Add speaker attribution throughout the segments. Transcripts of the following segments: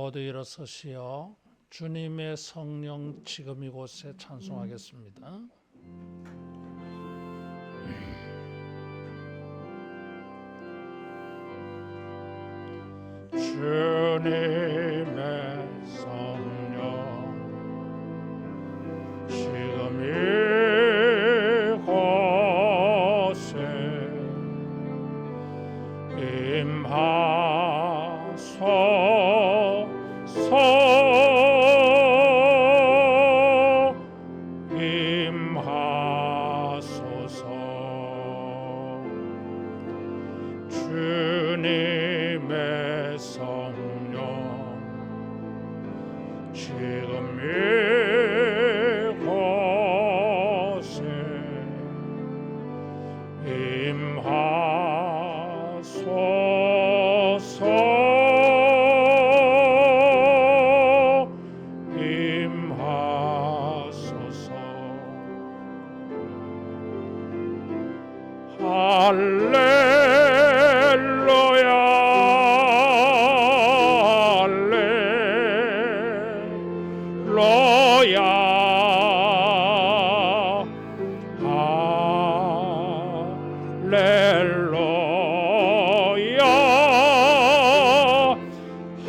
Speaker 1: 모두 일어서시어 주님의 성령 지금 이곳에 찬송하겠습니다. 주님의 성령 지금 이곳에 임하소서. 주님의 성령 지금 이곳에 임하소서. 할렐루야, 할렐루야,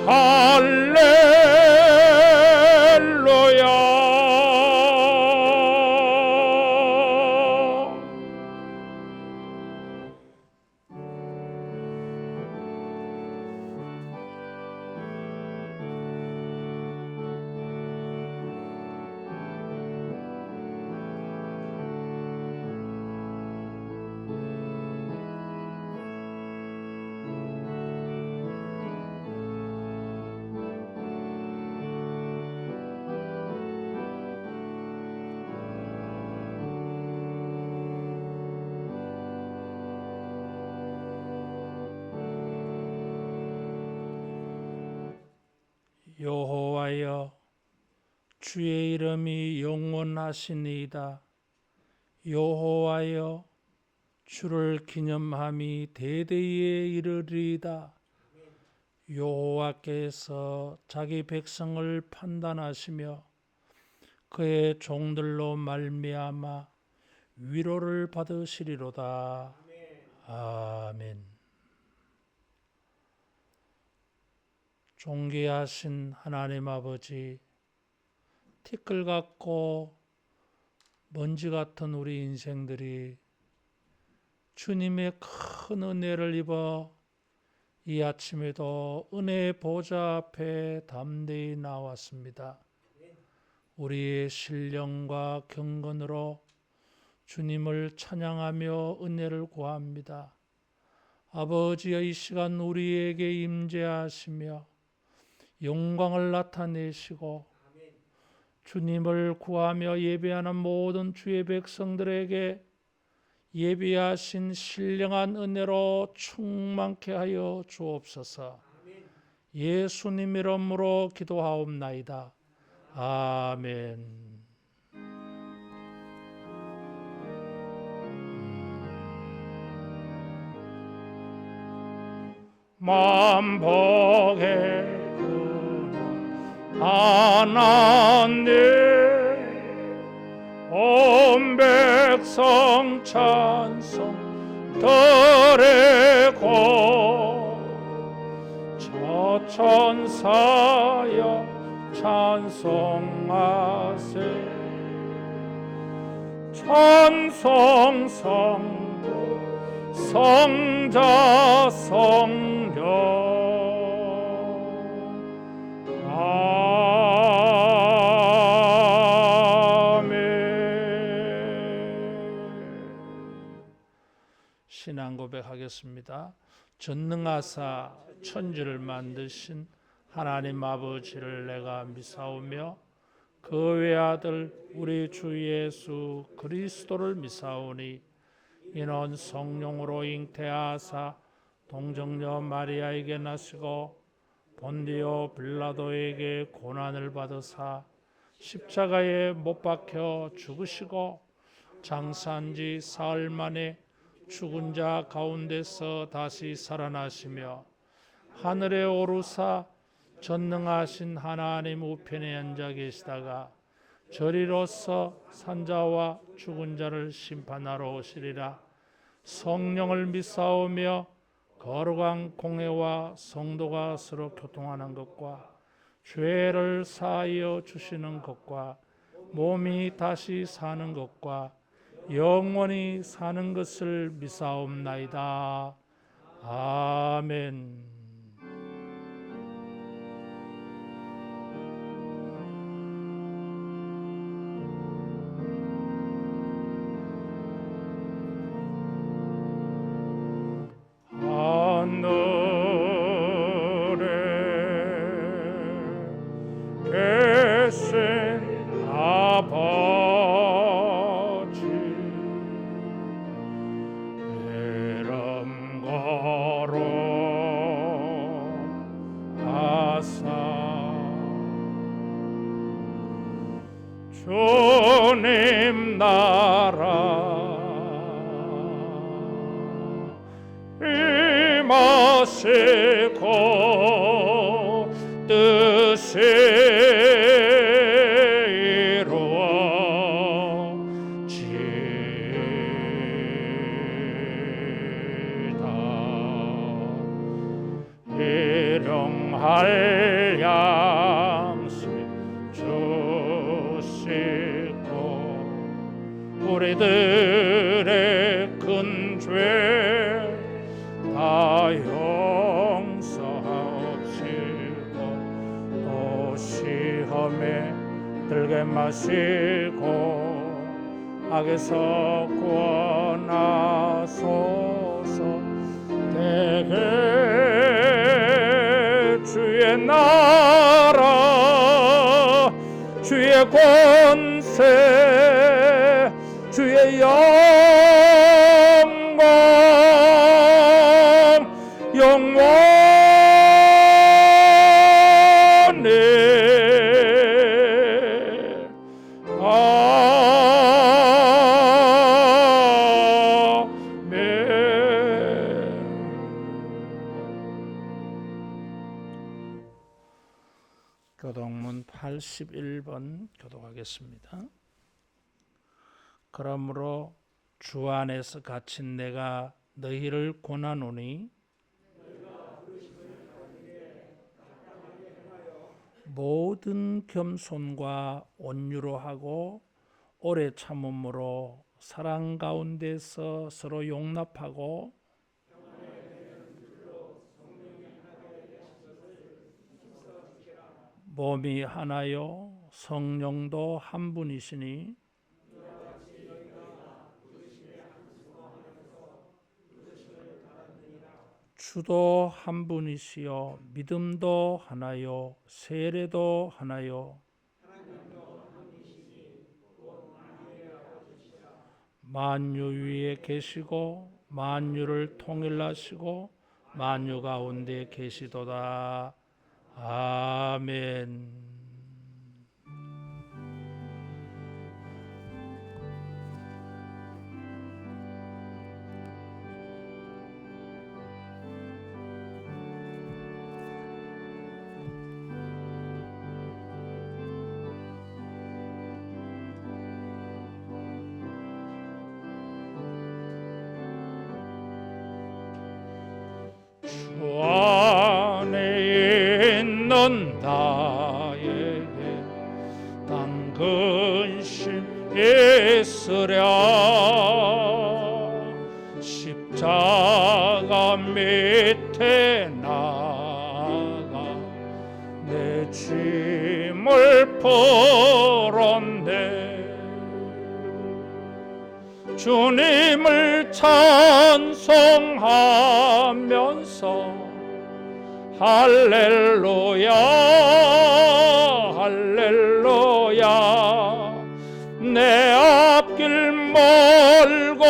Speaker 1: 할렐루야, 여호와여, 주의 이름이 영원하시니이다. 여호와여, 주를 기념함이 대대에 이르리이다. 여호와께서 자기 백성을 판단하시며 그의 종들로 말미암아 위로를 받으시리로다. 아멘. 존귀하신 하나님 아버지, 티끌 같고 먼지 같은 우리 인생들이 주님의 큰 은혜를 입어 이 아침에도 은혜의 보좌 앞에 담대히 나왔습니다. 우리의 신령과 경건으로 주님을 찬양하며 은혜를 구합니다. 아버지여, 이 시간 우리에게 임재하시며 영광을 나타내시고 주님을 구하며 예배하는 모든 주의 백성들에게 예비하신 신령한 은혜로 충만케 하여 주옵소서. 예수님 이름으로 기도하옵나이다. 아멘. 만복의 하나님, 온 백성 찬송 드리고 저 천사여 찬송하세. 찬송 성부 성자 성령 신앙 고백하겠습니다. 전능하사 천지를 만드신 하나님 아버지를 내가 믿사오며 그 외아들 우리 주 예수 그리스도를 믿사오니 이는 성령으로 잉태하사 동정녀 마리아에게 나시고 본디오 빌라도에게 고난을 받으사 십자가에 못 박혀 죽으시고 장사한 지 사흘 만에 죽은 자 가운데서 다시 살아나시며 하늘에 오르사 전능하신 하나님 우편에 앉아 계시다가 저리로서 산자와 죽은 자를 심판하러 오시리라. 성령을 믿사오며 거룩한 공회와 성도가 서로 교통하는 것과 죄를 사하여 주시는 것과 몸이 다시 사는 것과 영원히 사는 것을 믿사옵나이다. 아멘. 하늘에 계신 아버지, 이름 거룩하사 주님 나라 임하시고 뜻이 이루어지다. 일용할 양식 주시고 우리들의 큰 죄 다 용서하옵시고 또 시험에 들게 마시고 악에서 구원하소서. 대개 주의 나라 주의 권세 주의 영광 영원히 아멘. 교독문 81번 교독하겠습니다. 그러므로 주 안에서 갇힌 내가 너희를 권하노니 모든 겸손과 온유로 하고 오래 참음으로 사랑 가운데서 서로 용납하고 몸이 하나요 성령도 한 분이시니 주도 한 분이시요 믿음도 하나요 세례도 하나요 만유 위에 계시고 만유를 통일하시고 만유 가운데 계시도다. 아멘. 주 안에 있는 나에게 단 근심 있으랴. 십자가 밑에 나가 내 짐을 풀었네. 주님을 찬송하면서 할렐루야 할렐루야 내 앞길 멀고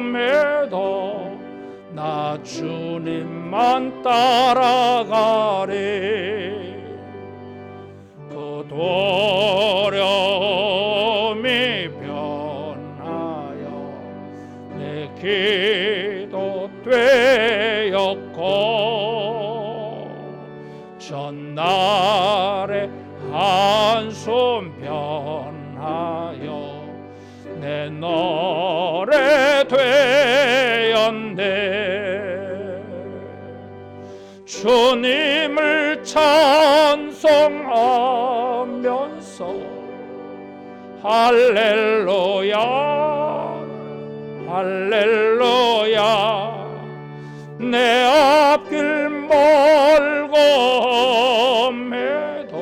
Speaker 1: 매도 나 주님만 따라가리. 그 도려움이 기도 되었고 저 날에 한숨 변하여 내 노래 되었네. 주님을 찬송하면서 할렐루야 할렐루야 내 앞길 멀고 험해도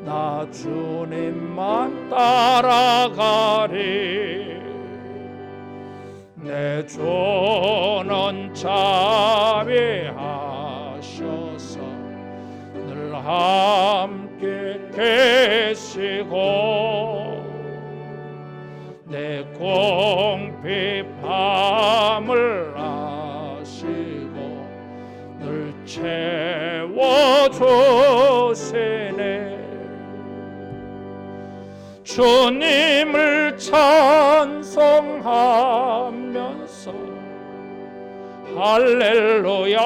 Speaker 1: 나 주님만 따라가리. 내 주는 자비하셔서 늘 함께 계시고 내 공핍함을 아시고 늘 채워주시네. 주님을 찬송하면서 할렐루야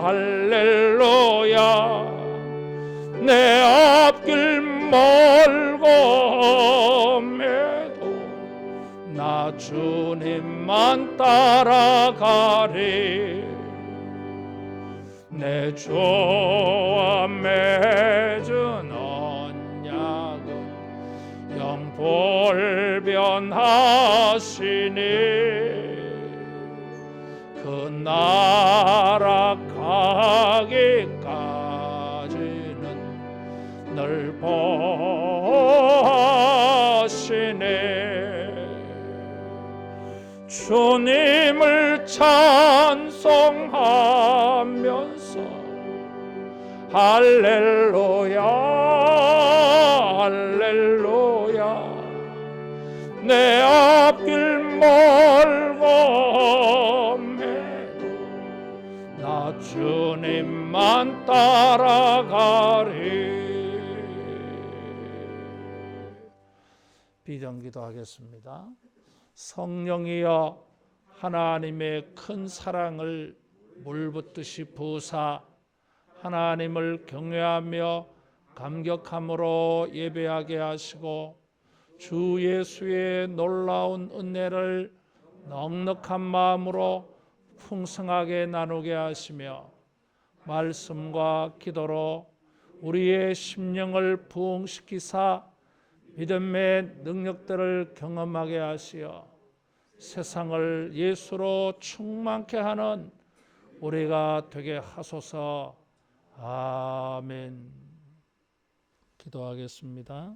Speaker 1: 할렐루야 내 앞길 멀고 험해도 나 주님만 따라가리. 내 주와 맺은 언약은 영불변하시니 그 나라 가기까지는 늘 보시네. 주님을 찬송하면서 할렐루야 할렐루야 내 앞길 멀고 험해도 나 주님만 따라가리. 비전기도 하겠습니다. 성령이여 하나님의 큰 사랑을 물붓듯이 부으사 하나님을 경외하며 감격함으로 예배하게 하시고 주 예수의 놀라운 은혜를 넉넉한 마음으로 풍성하게 나누게 하시며 말씀과 기도로 우리의 심령을 부흥시키사 믿음의 능력들을 경험하게 하시어 세상을 예수로 충만케 하는 우리가 되게 하소서. 아멘. 기도하겠습니다.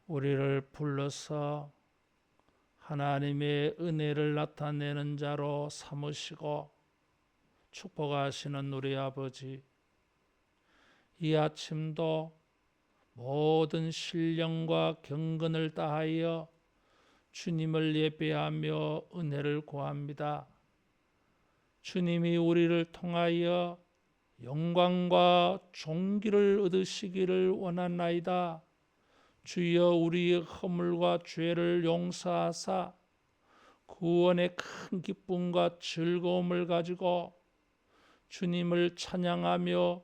Speaker 1: 우리를 불러서 하나님의 은혜를 나타내는 자로 삼으시고 축복하시는 우리 아버지, 이 아침도 모든 신령과 경건을 다하여 주님을 예배하며 은혜를 구합니다. 주님이 우리를 통하여 영광과 존귀를 얻으시기를 원하나이다. 주여 우리의 허물과 죄를 용서하사 구원의 큰 기쁨과 즐거움을 가지고 주님을 찬양하며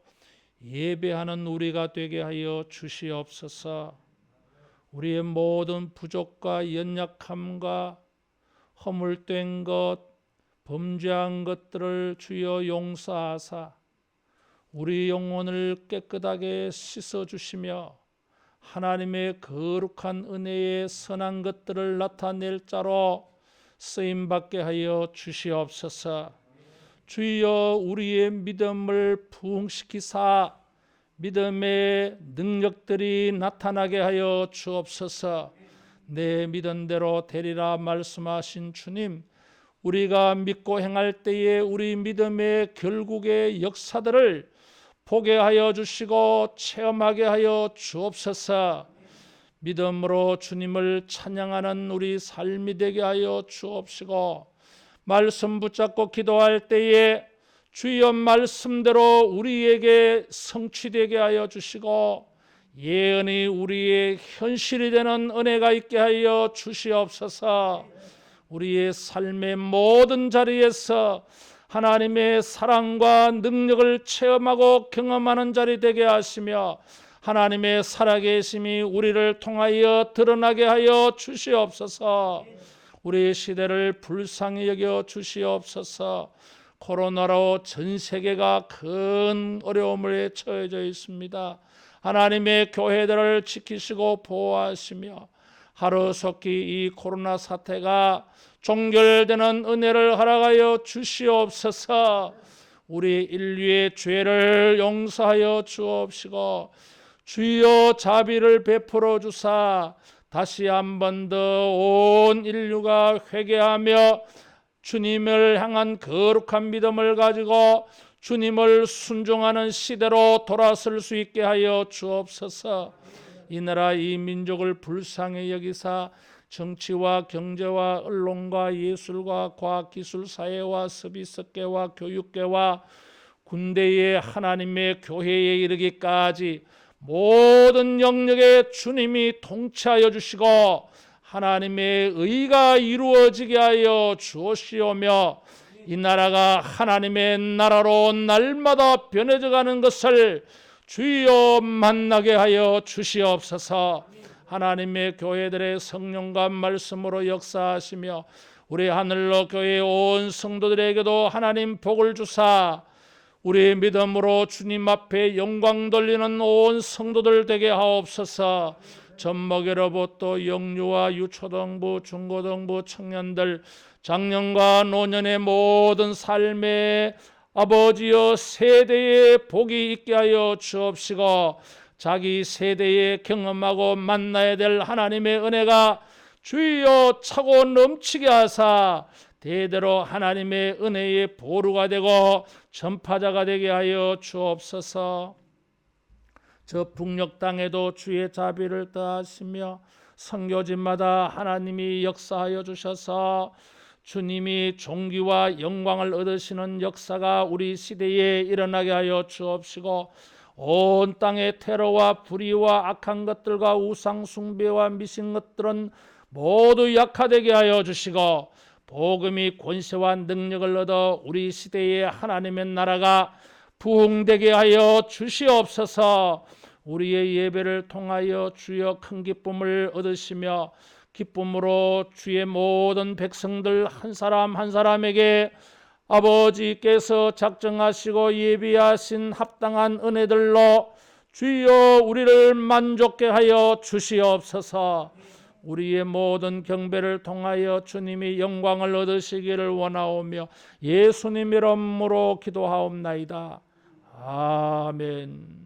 Speaker 1: 예배하는 우리가 되게 하여 주시옵소서. 우리의 모든 부족과 연약함과 허물된 것, 범죄한 것들을 주여 용서하사 우리 영혼을 깨끗하게 씻어주시며 하나님의 거룩한 은혜의 선한 것들을 나타낼 자로 쓰임받게 하여 주시옵소서. 주여 우리의 믿음을 부흥시키사 믿음의 능력들이 나타나게 하여 주옵소서. 내 믿은 대로 되리라 말씀하신 주님, 우리가 믿고 행할 때에 우리 믿음의 결국의 역사들을 보게 하여 주시고 체험하게 하여 주옵소서. 믿음으로 주님을 찬양하는 우리 삶이 되게 하여 주옵시고 말씀 붙잡고 기도할 때에 주의 말씀대로 우리에게 성취되게 하여 주시고 예언이 우리의 현실이 되는 은혜가 있게 하여 주시옵소서. 우리의 삶의 모든 자리에서 하나님의 사랑과 능력을 체험하고 경험하는 자리 되게 하시며 하나님의 살아계심이 우리를 통하여 드러나게 하여 주시옵소서. 우리 시대를 불쌍히 여겨 주시옵소서. 코로나로 전 세계가 큰 어려움에 처해져 있습니다. 하나님의 교회들을 지키시고 보호하시며 하루속히 이 코로나 사태가 종결되는 은혜를 허락하여 주시옵소서. 우리 인류의 죄를 용서하여 주옵시고 주여 자비를 베풀어 주사 다시 한 번 더 온 인류가 회개하며 주님을 향한 거룩한 믿음을 가지고 주님을 순종하는 시대로 돌아설 수 있게 하여 주옵소서. 이 나라 이 민족을 불쌍히 여기사 정치와 경제와 언론과 예술과 과학기술 사회와 서비스계와 교육계와 군대의 하나님의 교회에 이르기까지 모든 영역에 주님이 통치하여 주시고 하나님의 의가 이루어지게 하여 주옵시오며 이 나라가 하나님의 나라로 날마다 변해져 가는 것을 주여 만나게 하여 주시옵소서. 하나님의 교회들의 성령과 말씀으로 역사하시며 우리 하늘로 교회 온 성도들에게도 하나님 복을 주사 우리 믿음으로 주님 앞에 영광 돌리는 온 성도들 되게 하옵소서. 젖먹이로부터 영유아 유초등부 중고등부 청년들 장년과 노년의 모든 삶의 아버지여 세대에 복이 있게 하여 주옵시고 자기 세대에 경험하고 만나야 될 하나님의 은혜가 주여 차고 넘치게 하사 대대로 하나님의 은혜의 보루가 되고 전파자가 되게 하여 주옵소서. 저 북녘 땅에도 주의 자비를 더하시며 선교지마다 하나님이 역사하여 주셔서 주님이 존귀와 영광을 얻으시는 역사가 우리 시대에 일어나게 하여 주옵시고 온 땅의 테러와 불의와 악한 것들과 우상 숭배와 미신 것들은 모두 약화되게 하여 주시고 복음이 권세와 능력을 얻어 우리 시대에 하나님의 나라가 부흥되게 하여 주시옵소서. 우리의 예배를 통하여 주여 큰 기쁨을 얻으시며 기쁨으로 주의 모든 백성들 한 사람 한 사람에게 아버지께서 작정하시고 예비하신 합당한 은혜들로 주여 우리를 만족케 하여 주시옵소서. 우리의 모든 경배를 통하여 주님이 영광을 얻으시기를 원하오며 예수님 이름으로 기도하옵나이다. 아멘.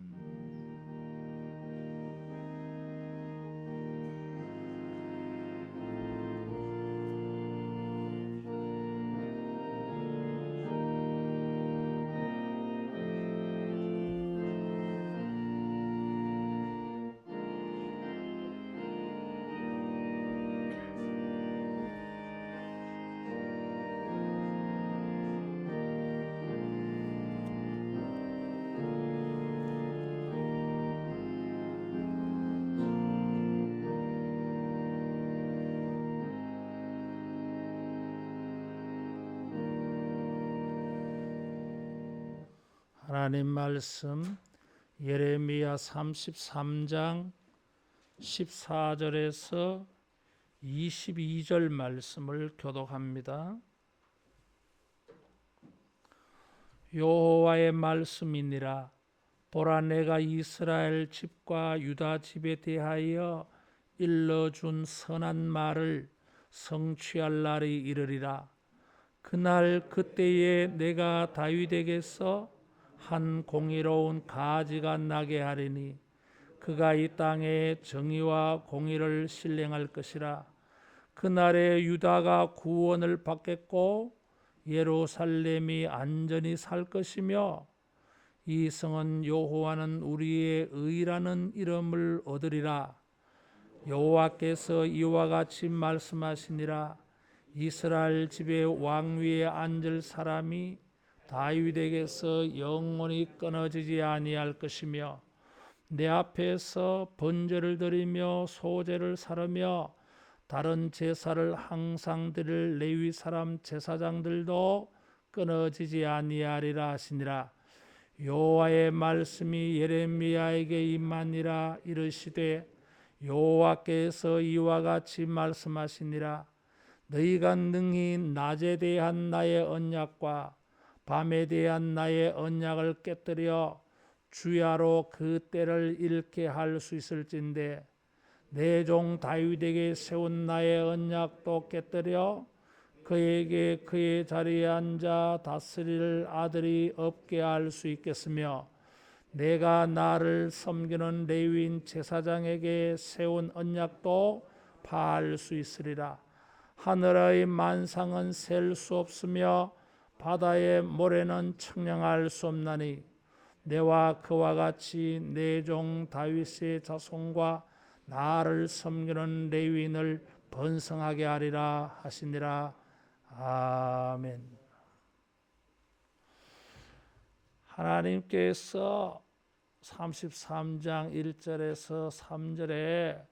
Speaker 1: 하나님 말씀 예레미야 33장 14절에서 22절 말씀을 교독합니다. 여호와의 말씀이니라. 보라, 내가 이스라엘 집과 유다 집에 대하여 일러준 선한 말을 성취할 날이 이르리라. 그날 그때에 내가 다윗에게서 한 공의로운 가지가 나게 하리니 그가 이 땅에 정의와 공의를 실행할 것이라. 그날에 유다가 구원을 받겠고 예루살렘이 안전히 살 것이며 이 성은 여호와는 우리의 의라는 이름을 얻으리라. 여호와께서 이와 같이 말씀하시니라. 이스라엘 집의 왕위에 앉을 사람이 다윗에게서 영원히 끊어지지 아니할 것이며 내 앞에서 번제를 드리며 소제를 사르며 다른 제사를 항상 드릴 레위 사람 제사장들도 끊어지지 아니하리라 하시니라. 여호와의 말씀이 예레미야에게 임하니라. 이르시되 여호와께서 이와 같이 말씀하시니라. 너희가 능히 낮에 대한 나의 언약과 밤에 대한 나의 언약을 깨뜨려 주야로 그 때를 잃게 할 수 있을진데 내 종 다윗에게 세운 나의 언약도 깨뜨려 그에게 그의 자리에 앉아 다스릴 아들이 없게 할 수 있겠으며 내가 나를 섬기는 레위인 제사장에게 세운 언약도 파할 수 있으리라. 하늘의 만상은 셀 수 없으며 바다의 모래는 측량할 수 없나니 내와 그와 같이 내 종 다윗의 자손과 나를 섬기는 레위인을 번성하게 하리라 하시니라. 아멘. 하나님께서 33장 1절에서 3절에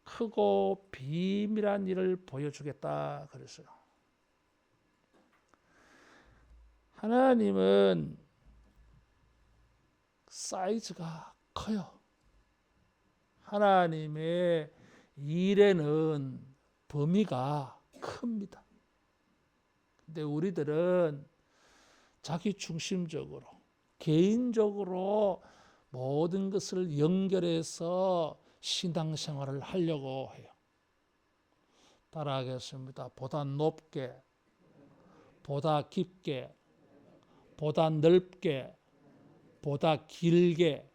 Speaker 1: 크고 비밀한 일을 보여주겠다 그랬어요. 하나님은 사이즈가 커요. 하나님의 일에는 범위가 큽니다. 근데 우리들은 자기 중심적으로 개인적으로 모든 것을 연결해서 신앙생활을 하려고 해요. 따라하겠습니다. 보다 높게, 보다 깊게, 보다 넓게, 보다 길게.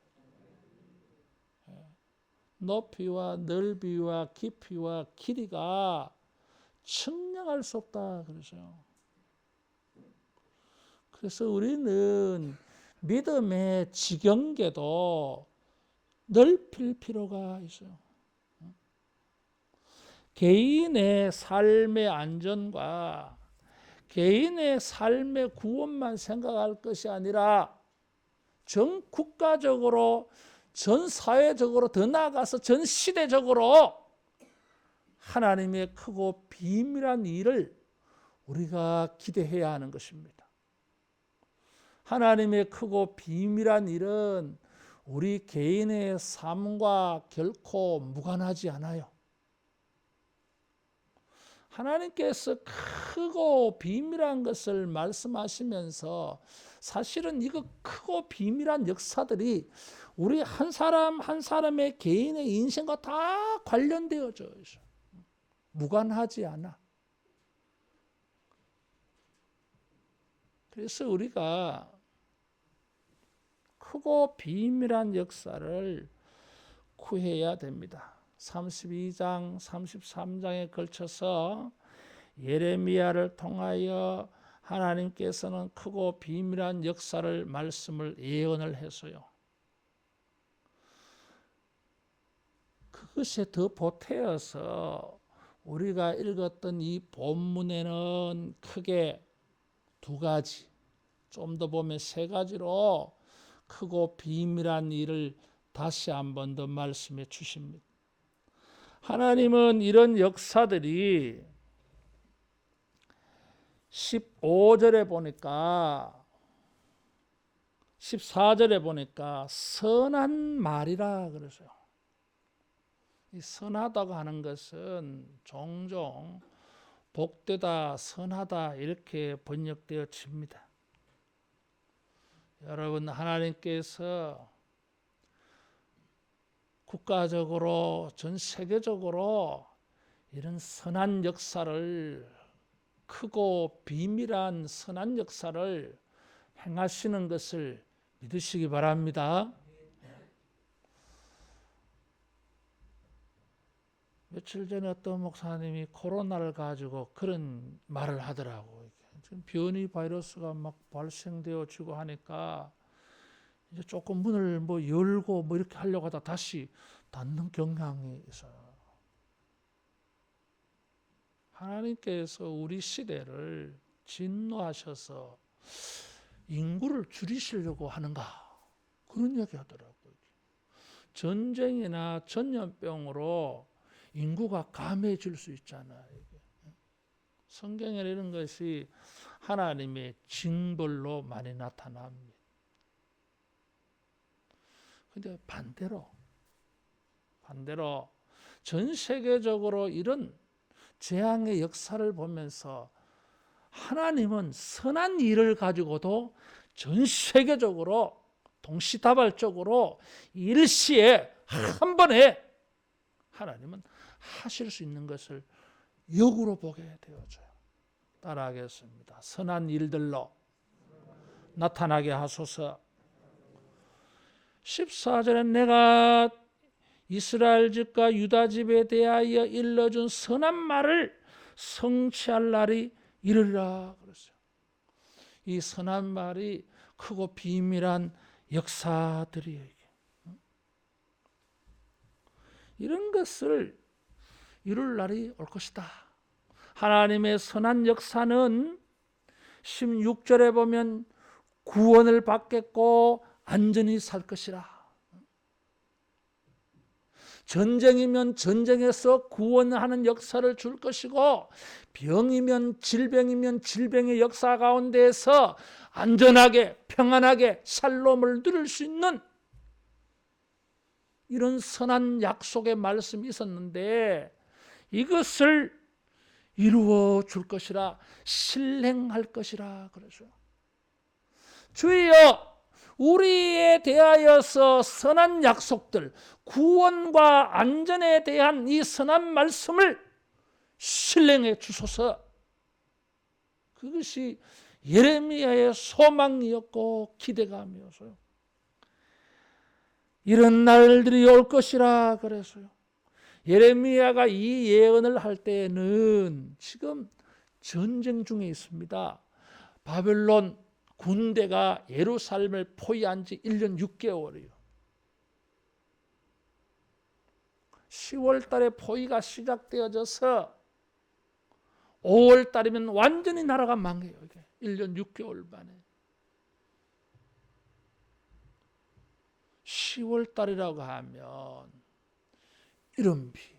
Speaker 1: 높이와 넓이와 깊이와 길이가 측량할 수 없다 그러죠. 그래서 우리는 믿음의 지경계도 넓힐 필요가 있어요. 개인의 삶의 안전과 개인의 삶의 구원만 생각할 것이 아니라 전 국가적으로, 전 사회적으로, 더 나아가서 전 시대적으로 하나님의 크고 비밀한 일을 우리가 기대해야 하는 것입니다. 하나님의 크고 비밀한 일은 우리 개인의 삶과 결코 무관하지 않아요. 하나님께서 크고 비밀한 것을 말씀하시면서 사실은 이거 크고 비밀한 역사들이 우리 한 사람 한 사람의 개인의 인생과 다 관련되어져 있어요. 무관하지 않아. 그래서 우리가 크고 비밀한 역사를 구해야 됩니다. 32장, 33장에 걸쳐서 예레미야를 통하여 하나님께서는 크고 비밀한 역사를 말씀을 예언을 했어요. 그것에 더 보태어서 우리가 읽었던 이 본문에는 크게 두 가지, 좀 더 보면 세 가지로 크고 비밀한 일을 다시 한 번 더 말씀해 주십니다. 하나님은 이런 역사들이 15절에 보니까 14절에 보니까 선한 말이라 그러세요. 이 선하다고 하는 것은 종종 복되다, 선하다 이렇게 번역되어집니다. 여러분, 하나님께서 국가적으로 전 세계적으로 이런 선한 역사를, 크고 비밀한 선한 역사를 행하시는 것을 믿으시기 바랍니다. 며칠 전에 어떤 목사님이 코로나를 가지고 그런 말을 하더라고요. 지금 변이 바이러스가 막 발생되어지고 하니까 이제 조금 문을 열고 이렇게 하려고 하다 다시 닫는 경향이 있어요. 하나님께서 우리 시대를 진노하셔서 인구를 줄이시려고 하는가? 그런 이야기 하더라고요. 전쟁이나 전염병으로 인구가 감해질 수 있잖아요. 성경에 이런 것이 하나님의 징벌로 많이 나타납니다. 근데 반대로 전 세계적으로 이런 재앙의 역사를 보면서 하나님은 선한 일을 가지고도 전 세계적으로 동시다발적으로 일시에 한 번에 하나님은 하실 수 있는 것을 역으로 보게 되어져요. 따라하겠습니다. 선한 일들로 나타나게 하소서. 14절에 내가 이스라엘 집과 유다 집에 대하여 일러준 선한 말을 성취할 날이 이르리라 그랬어요. 이 선한 말이 크고 비밀한 역사들이에요. 이런 것을 이룰 날이 올 것이다. 하나님의 선한 역사는 16절에 보면 구원을 받겠고 안전히 살 것이라. 전쟁이면 전쟁에서 구원하는 역사를 줄 것이고, 병이면 질병이면 질병의 역사 가운데에서 안전하게 평안하게 샬롬을 누릴 수 있는 이런 선한 약속의 말씀이 있었는데, 이것을 이루어 줄 것이라, 실행할 것이라 그러죠. 주여, 우리에 대하여서 선한 약속들, 구원과 안전에 대한 이 선한 말씀을 실행해 주소서. 그것이 예레미야의 소망이었고 기대감이었어요. 이런 날들이 올 것이라 그래서요. 예레미야가 이 예언을 할 때에는 지금 전쟁 중에 있습니다. 바벨론 군대가 예루살렘을 포위한 지 1년 6개월이에요. 10월 달에 포위가 시작되어져서 5월 달이면 완전히 나라가 망해요. 이게 1년 6개월 만에. 10월 달이라고 하면 이런 비.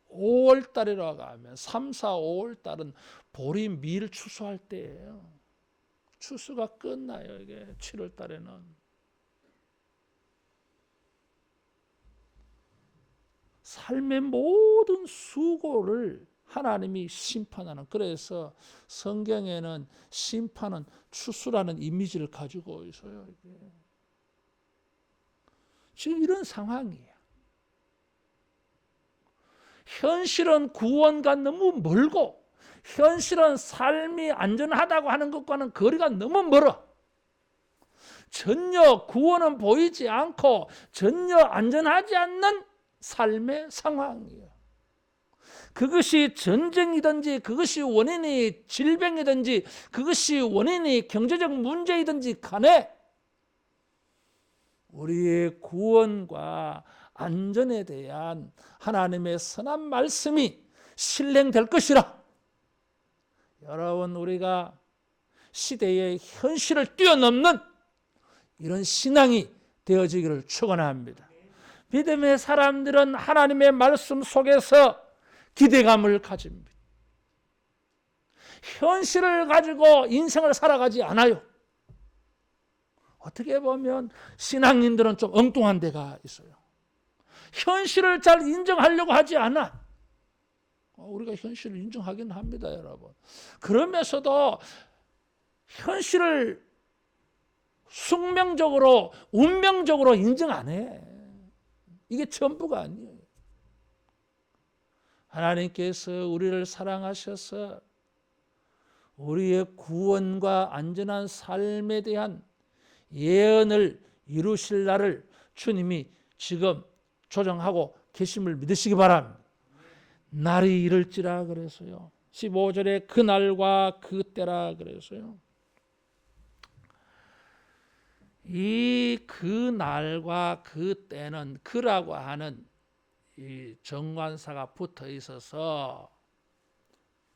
Speaker 1: 5월 달이라고 하면 3, 4, 5월 달은 보리 밀 추수할 때예요. 추수가 끝나요. 이게 7월 달에는. 삶의 모든 수고를 하나님이 심판하는, 그래서 성경에는 심판은 추수라는 이미지를 가지고 있어요. 이게. 지금 이런 상황이에요. 현실은 구원과 너무 멀고, 현실은 삶이 안전하다고 하는 것과는 거리가 너무 멀어. 전혀 구원은 보이지 않고 전혀 안전하지 않는 삶의 상황이에요. 그것이 전쟁이든지, 그것이 원인이 질병이든지, 그것이 원인이 경제적 문제이든지 간에 우리의 구원과 안전에 대한 하나님의 선한 말씀이 실행될 것이라. 여러분, 우리가 시대의 현실을 뛰어넘는 이런 신앙이 되어지기를 축원합니다. 믿음의 사람들은 하나님의 말씀 속에서 기대감을 가집니다. 현실을 가지고 인생을 살아가지 않아요. 어떻게 보면 신앙인들은 좀 엉뚱한 데가 있어요. 현실을 잘 인정하려고 하지 않아. 우리가 현실을 인정하긴 합니다, 여러분. 그러면서도 현실을 숙명적으로, 운명적으로 인정 안 해. 이게 전부가 아니에요. 하나님께서 우리를 사랑하셔서 우리의 구원과 안전한 삶에 대한 예언을 이루실 날을 주님이 지금 조정하고 계심을 믿으시기 바랍니다. 날이 이를지라 그래서요. 15절에 그 날과 그 때라 그래서요. 이 그 날과 그 때는 그라고 하는 이 정관사가 붙어 있어서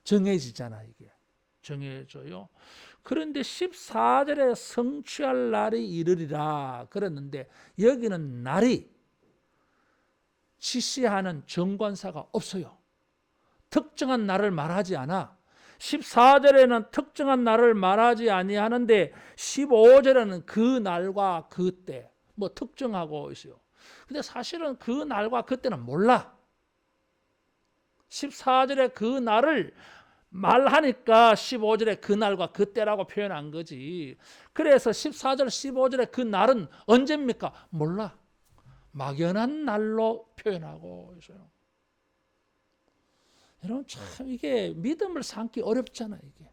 Speaker 1: 정해지잖아. 이게 정해져요. 그런데 14절에 성취할 날이 이르리라 그랬는데, 여기는 날이 지시하는 정관사가 없어요. 특정한 날을 말하지 않아. 14절에는 특정한 날을 말하지 아니하는데 15절에는 그 날과 그때 뭐 특정하고 있어요. 근데 사실은 그 날과 그때는 몰라. 14절에 그 날을 말하니까 15절에 그 날과 그때라고 표현한 거지. 그래서 14절, 15절에 그 날은 언제입니까? 몰라. 막연한 날로 표현하고 있어요. 여러분 참 이게 믿음을 삼기 어렵잖아. 이게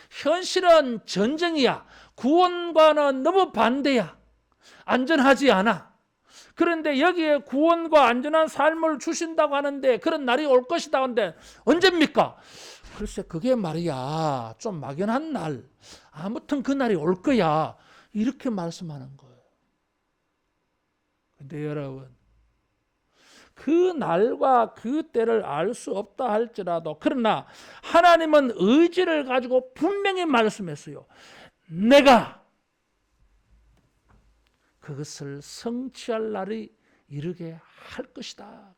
Speaker 1: 현실은 전쟁이야. 구원과는 너무 반대야. 안전하지 않아. 그런데 여기에 구원과 안전한 삶을 주신다고 하는데 그런 날이 올 것이다 하는데 언제입니까? 글쎄 그게 말이야 좀 막연한 날. 아무튼 그 날이 올 거야. 이렇게 말씀하는 거예요. 근데 여러분 그 날과 그 때를 알 수 없다 할지라도 그러나 하나님은 의지를 가지고 분명히 말씀했어요. 내가 그것을 성취할 날이 이르게 할 것이다.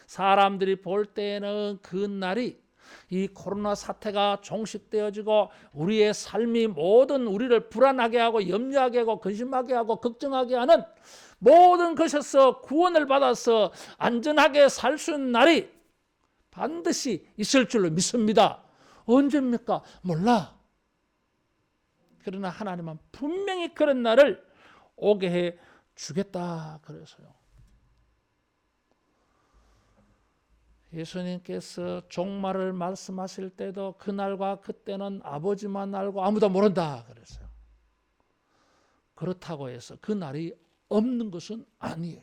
Speaker 1: 사람들이 볼 때에는 그 날이 이 코로나 사태가 종식되어지고 우리의 삶이 모든 우리를 불안하게 하고 염려하게 하고 근심하게 하고 걱정하게 하는 모든 것에서 구원을 받아서 안전하게 살 수 있는 날이 반드시 있을 줄로 믿습니다. 언제입니까? 몰라. 그러나 하나님은 분명히 그런 날을 오게 해 주겠다 그래서요. 예수님께서 종말을 말씀하실 때도 그날과 그때는 아버지만 알고 아무도 모른다 그랬어요. 그렇다고 해서 그 날이 없는 것은 아니에요.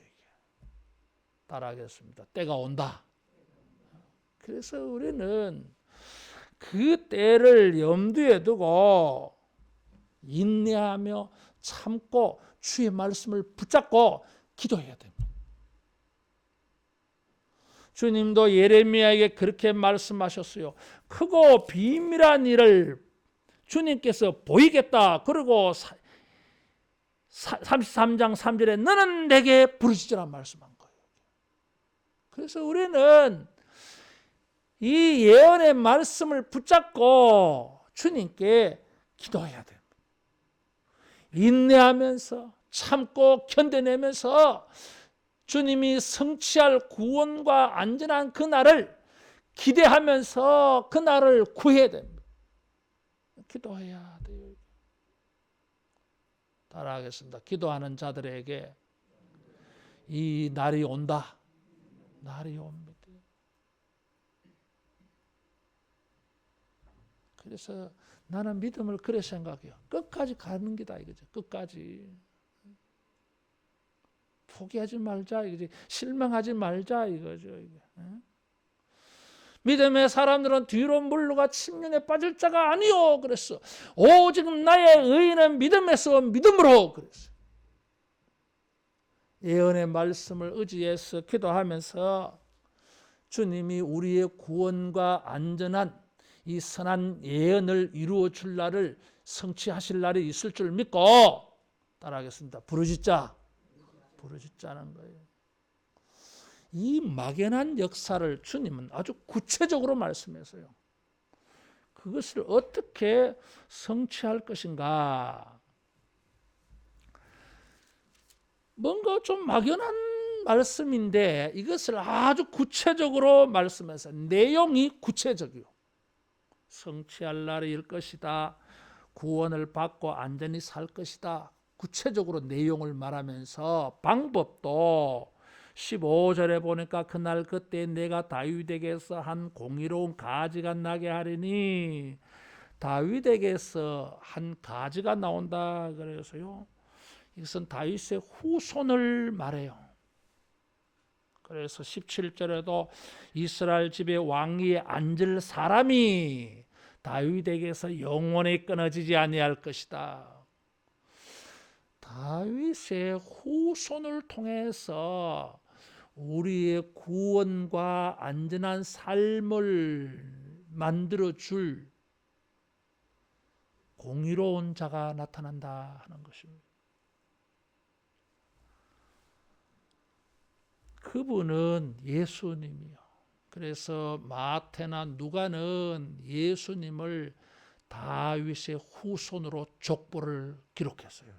Speaker 1: 따라하겠습니다. 때가 온다. 그래서 우리는 그 때를 염두에 두고 인내하며 참고 주의 말씀을 붙잡고 기도해야 됩니다. 주님도 예레미야에게 그렇게 말씀하셨어요. 크고 비밀한 일을 주님께서 보이겠다. 그리고 33장 3절에 너는 내게 부르짖으라 말씀한 거예요. 그래서 우리는 이 예언의 말씀을 붙잡고 주님께 기도해야 됩니다. 인내하면서 참고 견뎌내면서 주님이 성취할 구원과 안전한 그날을 기대하면서 그날을 구해야 됩니다. 기도해야 돼요. 따라하겠습니다. 기도하는 자들에게 이 날이 온다. 날이 옵니다. 그래서 나는 믿음을 그래 생각해요. 끝까지 가는 게다 이거죠. 끝까지. 포기하지 말자 이거지. 실망하지 말자 이거죠. 믿음의 사람들은 뒤로 물러가 침륜에 빠질 자가 아니요 그랬어. 오직 나의 의인은 믿음에서 믿음으로 그랬어. 예언의 말씀을 의지해서 기도하면서 주님이 우리의 구원과 안전한 이 선한 예언을 이루어 줄 날을 성취하실 날이 있을 줄 믿고 따라하겠습니다. 부르짖자는 거예요. 이 막연한 역사를 주님은 아주 구체적으로 말씀했어요. 그것을 어떻게 성취할 것인가? 뭔가 좀 막연한 말씀인데 이것을 아주 구체적으로 말씀해서 내용이 구체적이요. 성취할 날일 것이다. 구원을 받고 안전히 살 것이다. 구체적으로 내용을 말하면서 방법도 15절에 보니까 그날 그때 내가 다윗에게서 한 공의로운 가지가 나게 하리니 다윗에게서 한 가지가 나온다 그래서요. 이것은 다윗의 후손을 말해요. 그래서 17절에도 이스라엘 집에 왕위에 앉을 사람이 다윗에게서 영원히 끊어지지 아니할 것이다. 다윗의 후손을 통해서 우리의 구원과 안전한 삶을 만들어 줄 공의로운 자가 나타난다 하는 것입니다. 그분은 예수님이요. 그래서 마태나 누가는 예수님을 다윗의 후손으로 족보를 기록했어요.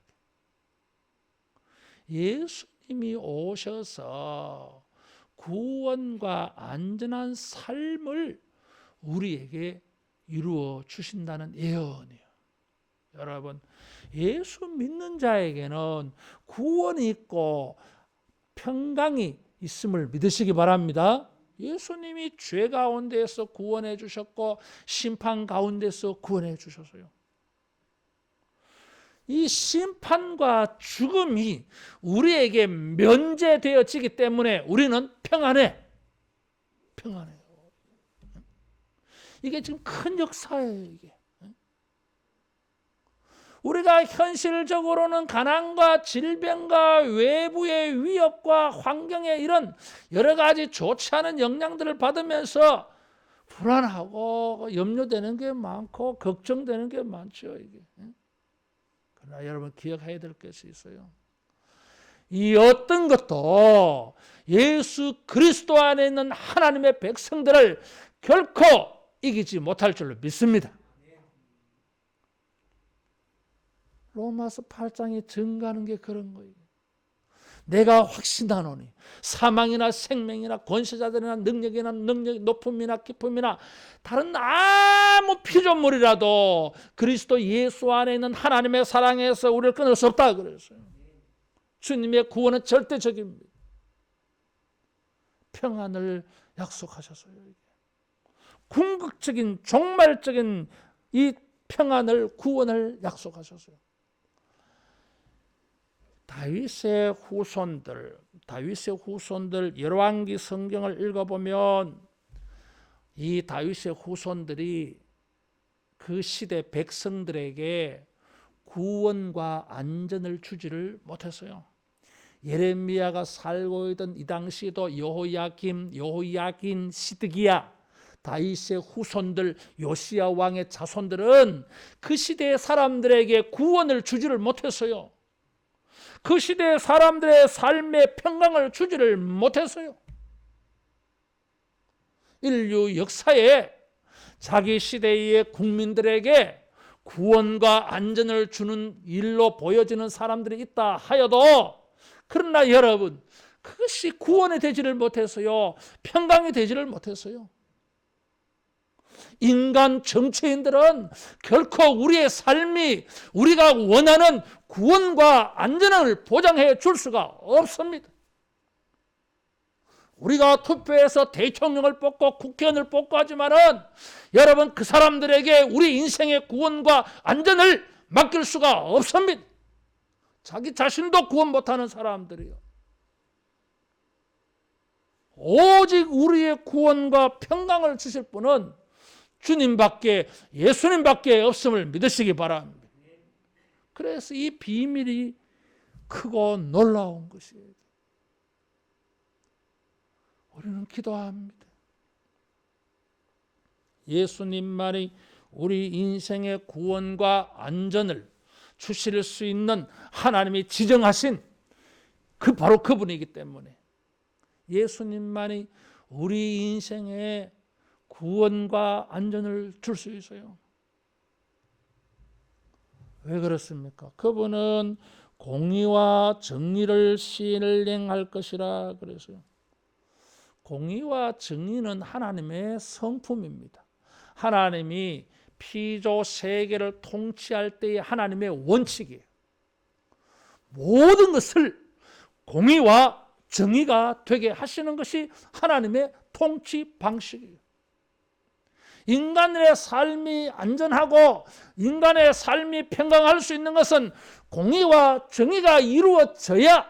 Speaker 1: 예수님이 오셔서 구원과 안전한 삶을 우리에게 이루어 주신다는 예언이에요. 여러분, 예수 믿는 자에게는 구원이 있고 평강이 있음을 믿으시기 바랍니다. 예수님이 죄 가운데에서 구원해 주셨고 심판 가운데서 구원해 주셨어요. 이 심판과 죽음이 우리에게 면제되어지기 때문에 우리는 평안해요. 이게 지금 큰 역사예요. 이게. 우리가 현실적으로는 가난과 질병과 외부의 위협과 환경의 이런 여러 가지 좋지 않은 영향들을 받으면서 불안하고 염려되는 게 많고 걱정되는 게 많죠. 이게. 그러나 여러분 기억해야 될 것이 있어요. 이 어떤 것도 예수 그리스도 안에 있는 하나님의 백성들을 결코 이기지 못할 줄로 믿습니다. 로마서 8장이 증가하는 게 그런 거예요. 내가 확신하노니 사망이나 생명이나 권세자들이나 능력이나 높음이나 깊음이나 다른 아무 피조물이라도 그리스도 예수 안에 있는 하나님의 사랑에서 우리를 끊을 수 없다 그랬어요. 주님의 구원은 절대적입니다. 평안을 약속하셨어요. 궁극적인 종말적인 이 평안을 구원을 약속하셨어요. 다윗의 후손들 열왕기 성경을 읽어보면 이 다윗의 후손들이 그 시대 백성들에게 구원과 안전을 주지를 못했어요. 예레미야가 살고 있던 이 당시에도 여호야긴, 시드기야, 다윗의 후손들 요시야 왕의 자손들은 그 시대의 사람들에게 구원을 주지를 못했어요. 그 시대의 사람들의 삶의 평강을 주지를 못했어요. 인류 역사에 자기 시대의 국민들에게 구원과 안전을 주는 일로 보여지는 사람들이 있다 하여도 그러나 여러분 그것이 구원이 되지를 못했어요. 평강이 되지를 못했어요. 인간 정치인들은 결코 우리의 삶이 우리가 원하는 구원과 안전을 보장해 줄 수가 없습니다. 우리가 투표해서 대통령을 뽑고 국회의원을 뽑고 하지만은 여러분 그 사람들에게 우리 인생의 구원과 안전을 맡길 수가 없습니다. 자기 자신도 구원 못하는 사람들이요. 오직 우리의 구원과 평강을 주실 분은 주님밖에 예수님밖에 없음을 믿으시기 바랍니다. 그래서 이 비밀이 크고 놀라운 것이에요. 우리는 기도합니다. 예수님만이 우리 인생의 구원과 안전을 주실 수 있는 하나님이 지정하신 바로 그분이기 때문에 예수님만이 우리 인생의 구원과 안전을 줄 수 있어요. 왜 그렇습니까? 그분은 공의와 정의를 시행할 것이라 그랬어요. 공의와 정의는 하나님의 성품입니다. 하나님이 피조 세계를 통치할 때의 하나님의 원칙이에요. 모든 것을 공의와 정의가 되게 하시는 것이 하나님의 통치 방식이에요. 인간의 삶이 안전하고 인간의 삶이 평강할 수 있는 것은 공의와 정의가 이루어져야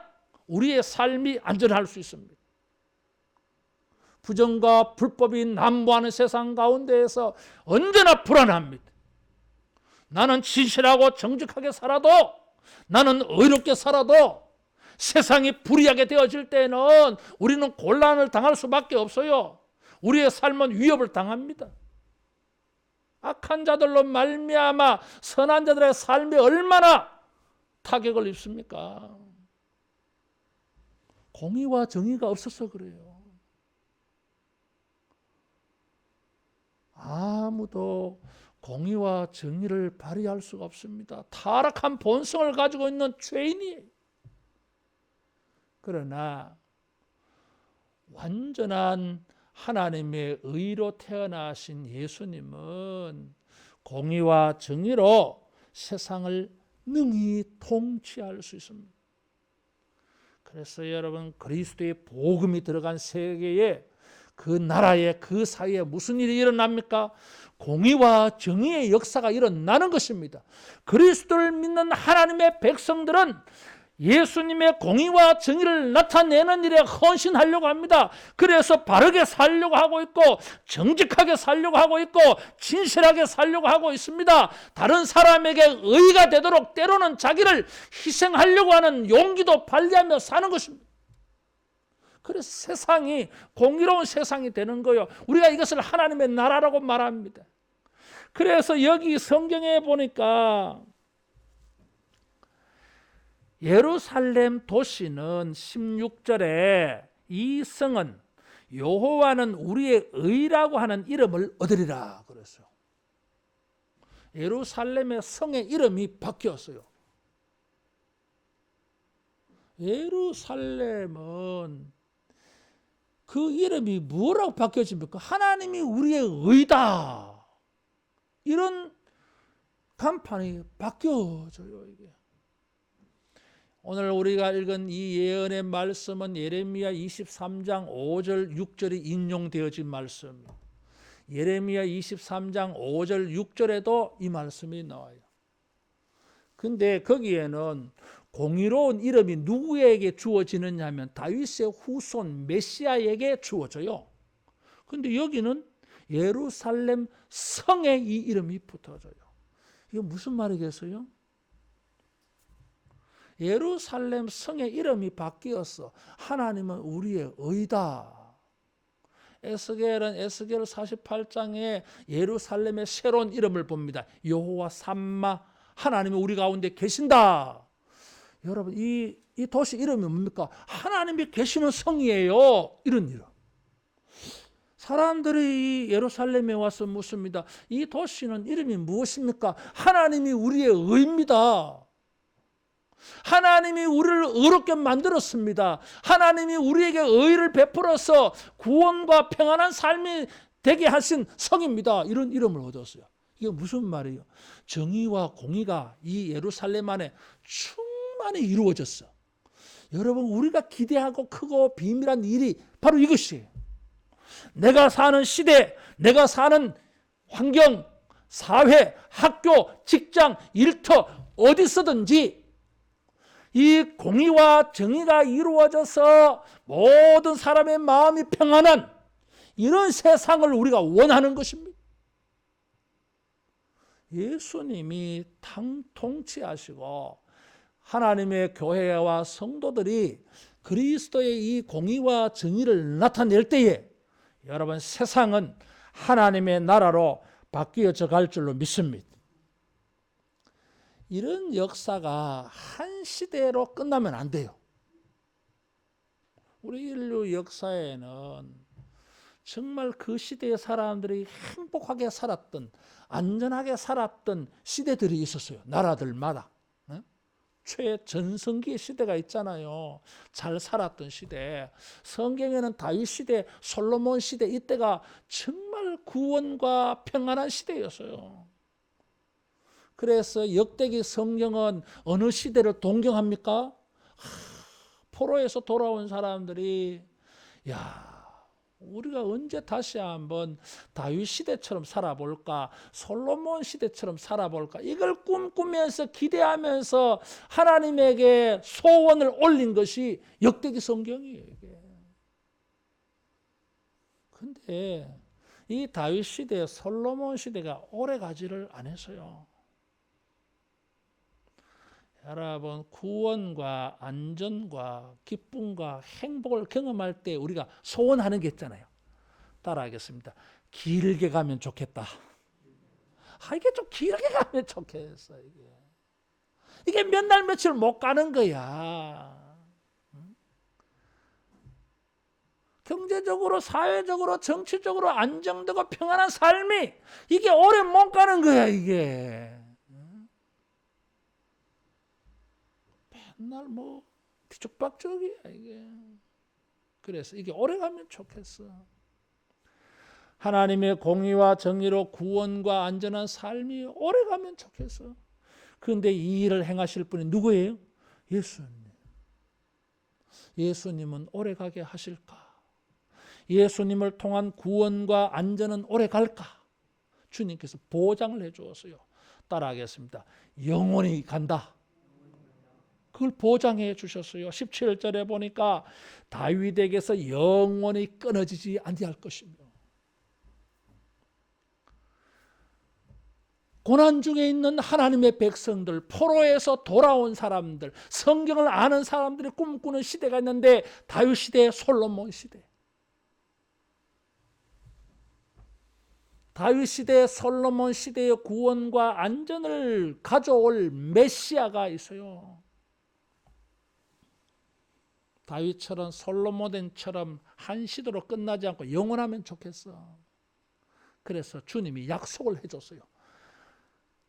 Speaker 1: 우리의 삶이 안전할 수 있습니다. 부정과 불법이 난무하는 세상 가운데에서 언제나 불안합니다. 나는 진실하고 정직하게 살아도 나는 의롭게 살아도 세상이 불이하게 되어질 때는 우리는 곤란을 당할 수밖에 없어요. 우리의 삶은 위협을 당합니다. 악한 자들로 말미암아 선한 자들의 삶이 얼마나 타격을 입습니까? 공의와 정의가 없어서 그래요. 아무도 공의와 정의를 발휘할 수가 없습니다. 타락한 본성을 가지고 있는 죄인이에요. 그러나 완전한 하나님의 의로 태어나신 예수님은 공의와 정의로 세상을 능히 통치할 수 있습니다. 그래서 여러분, 그리스도의 복음이 들어간 세계에, 그 나라에, 그 사회에 무슨 일이 일어납니까? 공의와 정의의 역사가 일어나는 것입니다. 그리스도를 믿는 하나님의 백성들은 예수님의 공의와 정의를 나타내는 일에 헌신하려고 합니다. 그래서 바르게 살려고 하고 있고, 정직하게 살려고 하고 있고, 진실하게 살려고 하고 있습니다. 다른 사람에게 의가 되도록 때로는 자기를 희생하려고 하는 용기도 발휘하며 사는 것입니다. 그래서 세상이 공의로운 세상이 되는 거예요. 우리가 이것을 하나님의 나라라고 말합니다. 그래서 여기 성경에 보니까 예루살렘 도시는 16절에 이 성은 여호와는 우리의 의라고 하는 이름을 얻으리라 그랬어요. 예루살렘의 성의 이름이 바뀌었어요. 예루살렘은 그 이름이 뭐라고 바뀌어집니까? 하나님이 우리의 의다. 이런 간판이 바뀌어져요, 이게. 오늘 우리가 읽은 이 예언의 말씀은 예레미야 23장 5절 6절이 인용되어진 말씀입니다. 예레미야 23장 5절 6절에도 이 말씀이 나와요. 근데 거기에는 공의로운 이름이 누구에게 주어지느냐 하면 다윗의 후손 메시아에게 주어져요. 근데 여기는 예루살렘 성에 이 이름이 붙어져요. 이게 무슨 말이겠어요? 예루살렘 성의 이름이 바뀌었어. 하나님은 우리의 의다. 에스겔은 에스겔 48장에 예루살렘의 새로운 이름을 봅니다. 여호와 삼마, 하나님이 우리 가운데 계신다. 여러분, 이 도시 이름이 뭡니까? 하나님이 계시는 성이에요. 이런 이름. 사람들이 이 예루살렘에 와서 묻습니다. 이 도시는 이름이 무엇입니까? 하나님이 우리의 의입니다. 하나님이 우리를 의롭게 만들었습니다. 하나님이 우리에게 의를 베풀어서 구원과 평안한 삶이 되게 하신 성입니다. 이런 이름을 얻었어요. 이게 무슨 말이에요? 정의와 공의가 이 예루살렘 안에 충만히 이루어졌어. 여러분, 우리가 기대하고 크고 비밀한 일이 바로 이것이에요. 내가 사는 시대, 내가 사는 환경, 사회, 학교, 직장, 일터 어디서든지 이 공의와 정의가 이루어져서 모든 사람의 마음이 평안한 이런 세상을 우리가 원하는 것입니다. 예수님이 통치하시고 하나님의 교회와 성도들이 그리스도의 이 공의와 정의를 나타낼 때에 여러분, 세상은 하나님의 나라로 바뀌어져 갈 줄로 믿습니다. 이런 역사가 한 시대로 끝나면 안 돼요. 우리 인류 역사에는 정말 그 시대의 사람들이 행복하게 살았던, 안전하게 살았던 시대들이 있었어요. 나라들마다. 최전성기의 시대가 있잖아요. 잘 살았던 시대. 성경에는 다윗 시대, 솔로몬 시대, 이때가 정말 구원과 평안한 시대였어요. 그래서 역대기 성경은 어느 시대를 동경합니까? 포로에서 돌아온 사람들이 우리가 언제 다시 한번 다윗 시대처럼 살아볼까? 솔로몬 시대처럼 살아볼까? 이걸 꿈꾸면서 기대하면서 하나님에게 소원을 올린 것이 역대기 성경이에요. 그런데 이 다윗 시대, 솔로몬 시대가 오래 가지를 안 했어요. 여러분, 구원과 안전과 기쁨과 행복을 경험할 때 우리가 소원하는 게 있잖아요. 따라하겠습니다. 길게 가면 좋겠다. 이게 좀 길게 가면 좋겠어. 이게 몇 날 며칠 못 가는 거야. 경제적으로, 사회적으로, 정치적으로 안정되고 평안한 삶이 이게 오래 못 가는 거야, 이게. 맨날 뭐 뒤죽박죽이야, 이게. 그래서 이게 오래 가면 좋겠어. 하나님의 공의와 정의로 구원과 안전한 삶이 오래 가면 좋겠어. 그런데 이 일을 행하실 분이 누구예요? 예수님. 예수님은 오래 가게 하실까? 예수님을 통한 구원과 안전은 오래 갈까? 주님께서 보장을 해 주었어요. 따라하겠습니다. 영원히 간다. 그걸 보장해 주셨어요. 17절에 보니까 다윗에게서 영원히 끊어지지 아니할 것이며, 고난 중에 있는 하나님의 백성들, 포로에서 돌아온 사람들, 성경을 아는 사람들이 꿈꾸는 시대가 있는데, 다윗 시대, 솔로몬 시대. 다윗 시대, 솔로몬 시대의 구원과 안전을 가져올 메시아가 있어요. 다윗처럼 솔로몬처럼 한 시대로 끝나지 않고 영원하면 좋겠어. 그래서 주님이 약속을 해줬어요.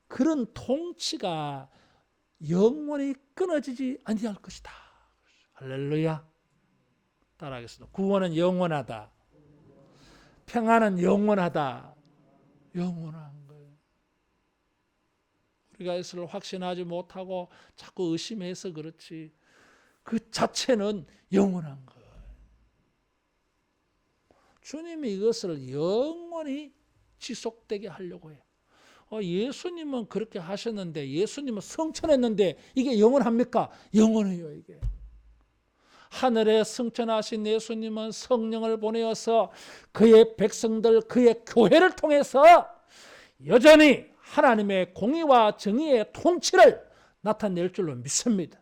Speaker 1: 그런 통치가 영원히 끊어지지 아니할 것이다. 할렐루야. 따라하겠습니다. 구원은 영원하다. 평안은 영원하다. 영원한 거예요. 우리가 이것을 확신하지 못하고 자꾸 의심해서 그렇지, 그 자체는 영원한 거예요. 주님이 이것을 영원히 지속되게 하려고 해요. 예수님은 그렇게 하셨는데, 예수님은 성천했는데 이게 영원합니까? 영원해요. 이게 하늘에 승천하신 예수님은 성령을 보내어서 그의 백성들, 그의 교회를 통해서 여전히 하나님의 공의와 정의의 통치를 나타낼 줄로 믿습니다.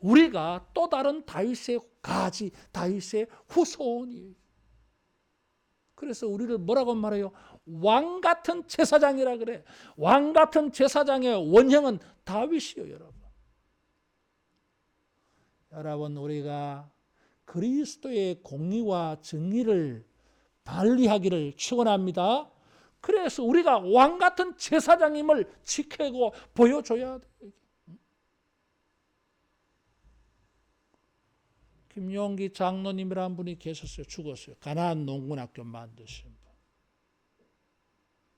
Speaker 1: 우리가 또 다른 다윗의 가지, 다윗의 후손이에요. 그래서 우리를 뭐라고 말해요? 왕 같은 제사장이라 그래. 왕 같은 제사장의 원형은 다윗이요, 여러분. 여러분, 우리가 그리스도의 공의와 정의를 발휘하기를 축원합니다. 그래서 우리가 왕 같은 제사장임을 지키고 보여줘야 돼요. 김용기 장로님이라는 분이 계셨어요. 죽었어요. 가나안 농군학교 만드신 분.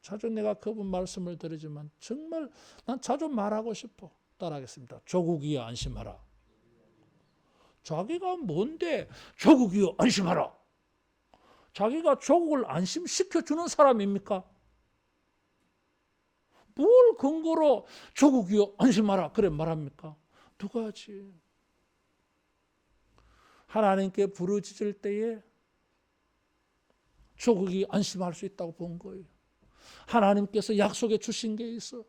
Speaker 1: 자주 내가 그분 말씀을 드리지만 정말 난 자주 말하고 싶어. 따라하겠습니다. 조국이여 안심하라. 자기가 뭔데 조국이여 안심하라. 자기가 조국을 안심시켜주는 사람입니까? 뭘 근거로 조국이여 안심하라 그래 말합니까? 누가 하지? 하나님께 부르짖을 때에 조국이 안심할 수 있다고 본 거예요. 하나님께서 약속해 주신 게 있어.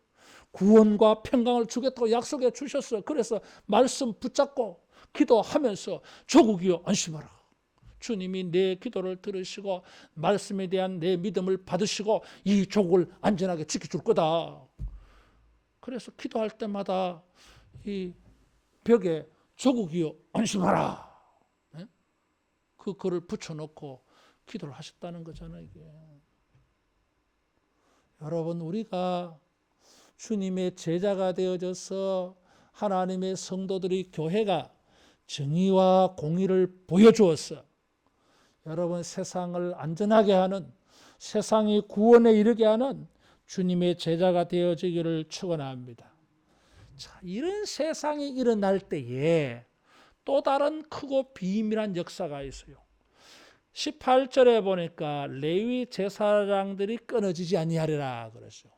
Speaker 1: 구원과 평강을 주겠다고 약속해 주셨어. 그래서 말씀 붙잡고 기도하면서 조국이여 안심하라. 주님이 내 기도를 들으시고 말씀에 대한 내 믿음을 받으시고 이 조국을 안전하게 지켜줄 거다. 그래서 기도할 때마다 이 벽에 조국이여 안심하라. 그 글을 붙여놓고 기도를 하셨다는 거잖아요. 이게. 여러분, 우리가 주님의 제자가 되어져서 하나님의 성도들이, 교회가 정의와 공의를 보여주었어. 여러분, 세상을 안전하게 하는, 세상이 구원에 이르게 하는 주님의 제자가 되어지기를 축원합니다. 자, 이런 세상이 일어날 때에 또 다른 크고 비밀한 역사가 있어요. 18절에 보니까 레위 제사장들이 끊어지지 아니하리라 그랬어요.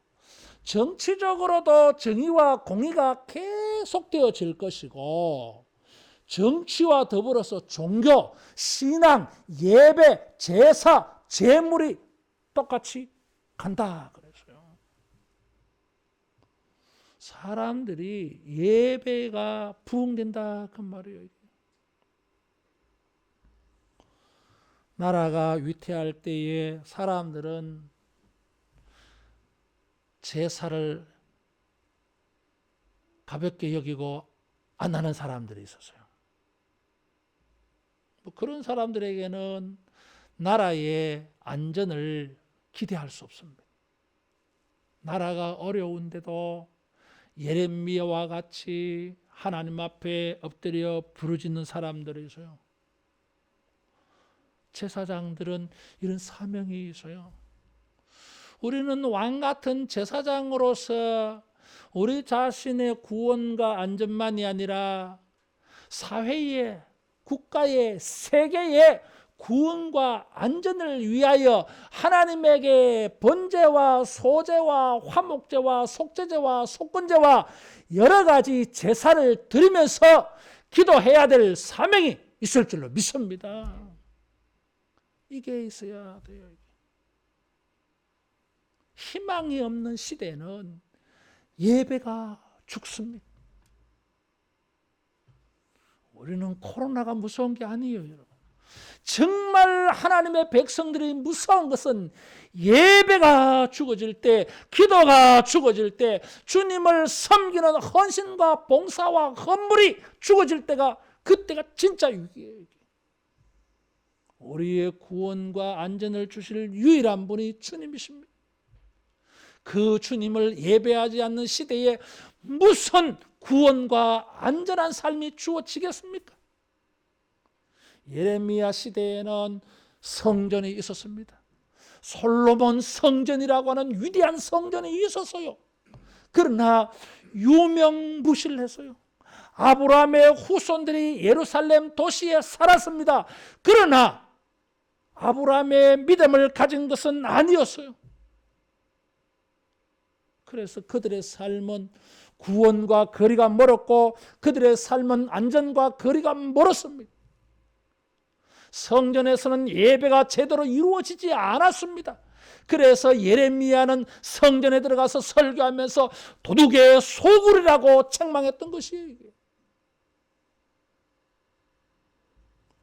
Speaker 1: 정치적으로도 정의와 공의가 계속되어질 것이고, 정치와 더불어서 종교, 신앙, 예배, 제사, 제물이 똑같이 간다 그랬어요. 사람들이 예배가 부흥된다 그 말이에요. 나라가 위태할 때에 사람들은 제사를 가볍게 여기고 안 하는 사람들이 있었어요. 그런 사람들에게는 나라의 안전을 기대할 수 없습니다. 나라가 어려운데도 예레미야와 같이 하나님 앞에 엎드려 부르짖는 사람들이 있어요. 제사장들은 이런 사명이 있어요. 우리는 왕 같은 제사장으로서 우리 자신의 구원과 안전만이 아니라 사회의, 국가의, 세계의 구원과 안전을 위하여 하나님에게 번제와 소제와 화목제와 속죄제와 속건제와 여러 가지 제사를 드리면서 기도해야 될 사명이 있을 줄로 믿습니다. 이게 있어야 돼요. 희망이 없는 시대는 예배가 죽습니다. 우리는 코로나가 무서운 게 아니에요, 여러분. 정말 하나님의 백성들이 무서운 것은 예배가 죽어질 때, 기도가 죽어질 때, 주님을 섬기는 헌신과 봉사와 헌물이 죽어질 때가, 그때가 진짜 위기예요. 우리의 구원과 안전을 주실 유일한 분이 주님이십니다. 그 주님을 예배하지 않는 시대에 무슨 구원과 안전한 삶이 주어지겠습니까? 예레미야 시대에는 성전이 있었습니다. 솔로몬 성전이라고 하는 위대한 성전이 있었어요. 그러나 유명무실했어요. 아브라함의 후손들이 예루살렘 도시에 살았습니다. 그러나 아브라함의 믿음을 가진 것은 아니었어요. 그래서 그들의 삶은 구원과 거리가 멀었고 그들의 삶은 안전과 거리가 멀었습니다. 성전에서는 예배가 제대로 이루어지지 않았습니다. 그래서 예레미야는 성전에 들어가서 설교하면서 도둑의 소굴이라고 책망했던 것이에요.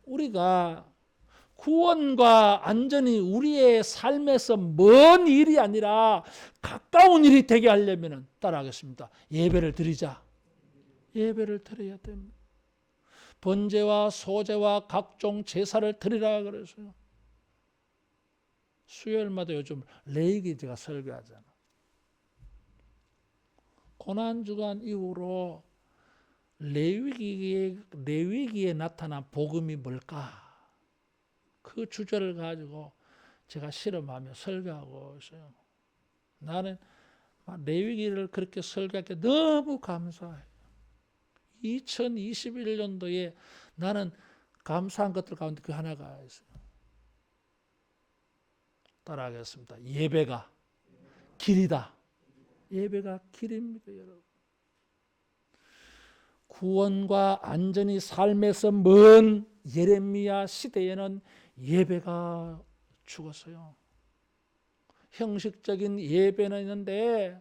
Speaker 1: 우리가 구원과 안전이 우리의 삶에서 먼 일이 아니라 가까운 일이 되게 하려면 따라하겠습니다. 예배를 드리자. 예배를 드려야 됩니다. 번제와 소제와 각종 제사를 드리라 그랬어요. 수요일마다 요즘 레위기 제가 설교하잖아. 고난주간 이후로 레위기에 나타난 복음이 뭘까? 그 주제를 가지고 제가 실험하며 설교하고 있어요. 나는 레위기를 그렇게 설교하게 너무 감사해요. 2021년도에 나는 감사한 것들 가운데 그 하나가 있어요. 따라하겠습니다. 예배가 길이다. 예배가 길입니다, 여러분. 구원과 안전이 삶에서 먼 예레미야 시대에는 예배가 죽었어요. 형식적인 예배는 있는데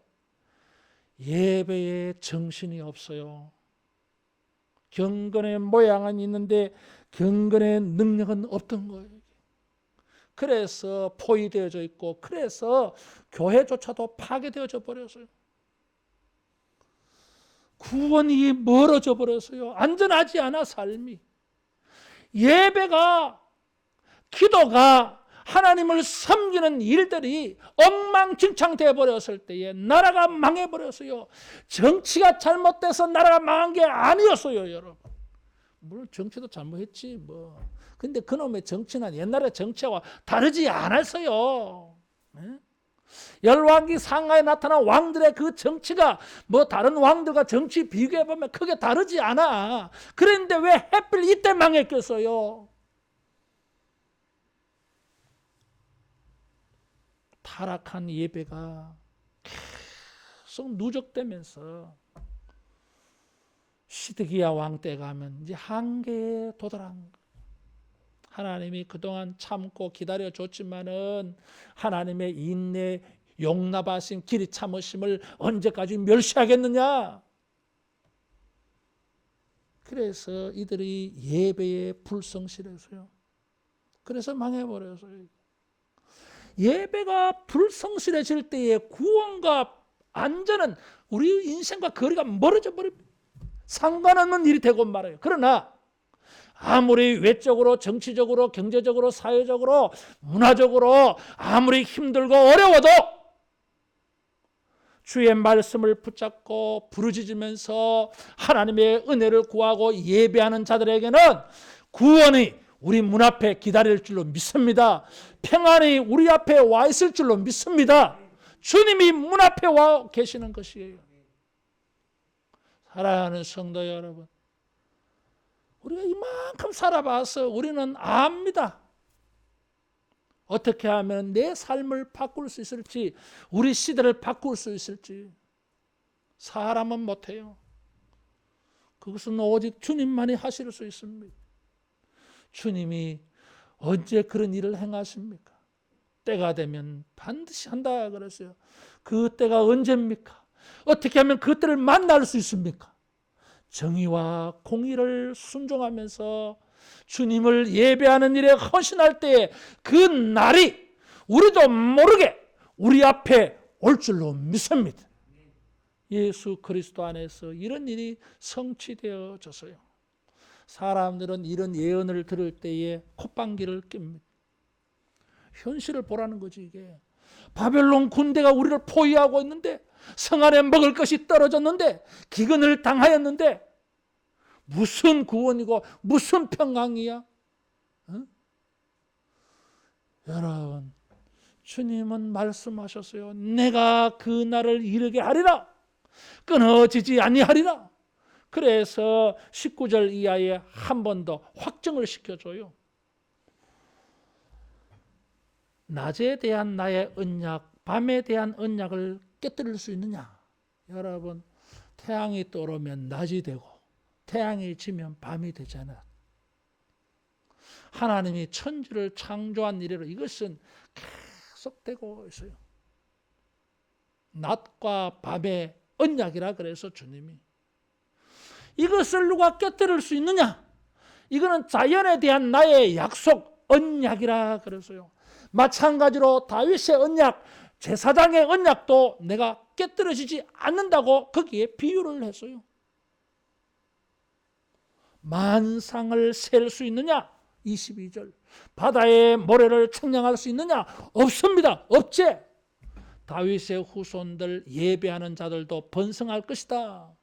Speaker 1: 예배에 정신이 없어요. 경건의 모양은 있는데 경건의 능력은 없던 거예요. 그래서 포위되어져 있고 그래서 교회조차도 파괴되어져 버렸어요. 구원이 멀어져 버렸어요. 안전하지 않아 삶이. 예배가, 기도가, 하나님을 섬기는 일들이 엉망진창되어 버렸을 때에 나라가 망해버렸어요. 정치가 잘못돼서 나라가 망한 게 아니었어요, 여러분. 물론 정치도 잘못했지 뭐. 근데 그놈의 정치는 옛날의 정치와 다르지 않았어요. 네? 열왕기 상하에 나타난 왕들의 그 정치가 뭐 다른 왕들과 정치 비교해보면 크게 다르지 않아. 그런데 왜 하필 이때 망했겠어요? 타락한 예배가 계속 누적되면서 시드기야 왕 때 가면 이제 한계에 도달한 거예요. 하나님이 그동안 참고 기다려줬지만은 하나님의 인내 용납하신 길이 참으심을 언제까지 멸시하겠느냐? 그래서 이들이 예배에 불성실해서요. 그래서 망해버렸어요. 예배가 불성실해질 때에 구원과 안전은 우리 인생과 거리가 멀어져 버립니다. 상관없는 일이 되고 말아요. 그러나 아무리 외적으로, 정치적으로, 경제적으로, 사회적으로, 문화적으로 아무리 힘들고 어려워도 주의 말씀을 붙잡고 부르짖으면서 하나님의 은혜를 구하고 예배하는 자들에게는 구원이 우리 문 앞에 기다릴 줄로 믿습니다. 평안이 우리 앞에 와 있을 줄로 믿습니다. 주님이 문 앞에 와 계시는 것이에요. 사랑하는 성도 여러분, 우리가 이만큼 살아봐서 우리는 압니다. 어떻게 하면 내 삶을 바꿀 수 있을지, 우리 시대를 바꿀 수 있을지. 사람은 못해요. 그것은 오직 주님만이 하실 수 있습니다. 주님이 언제 그런 일을 행하십니까? 때가 되면 반드시 한다 그랬어요. 그 때가 언제입니까? 어떻게 하면 그 때를 만날 수 있습니까? 정의와 공의를 순종하면서 주님을 예배하는 일에 헌신할 때에 그 날이 우리도 모르게 우리 앞에 올 줄로 믿습니다. 예수 그리스도 안에서 이런 일이 성취되어져서요. 사람들은 이런 예언을 들을 때에 콧방귀를 낍니다. 현실을 보라는 거지 이게. 바벨론 군대가 우리를 포위하고 있는데, 성 안에 먹을 것이 떨어졌는데, 기근을 당하였는데 무슨 구원이고 무슨 평강이야? 응? 여러분, 주님은 말씀하셨어요. 내가 그 날을 이르게 하리라. 끊어지지 아니하리라. 그래서 19절 이하에 한 번 더 확정을 시켜줘요. 낮에 대한 나의 언약, 밤에 대한 언약을 깨뜨릴 수 있느냐? 여러분, 태양이 떠오르면 낮이 되고 태양이 지면 밤이 되잖아. 하나님이 천지를 창조한 이래로 이것은 계속되고 있어요. 낮과 밤의 언약이라 그래서 주님이. 이것을 누가 깨뜨릴 수 있느냐? 이거는 자연에 대한 나의 약속, 언약이라 그래서요. 마찬가지로 다윗의 언약, 제사장의 언약도 내가 깨뜨려지지 않는다고 거기에 비유를 했어요. 만상을 셀 수 있느냐? 22절. 바다의 모래를 측량할 수 있느냐? 없습니다. 없지. 다윗의 후손들, 예배하는 자들도 번성할 것이다.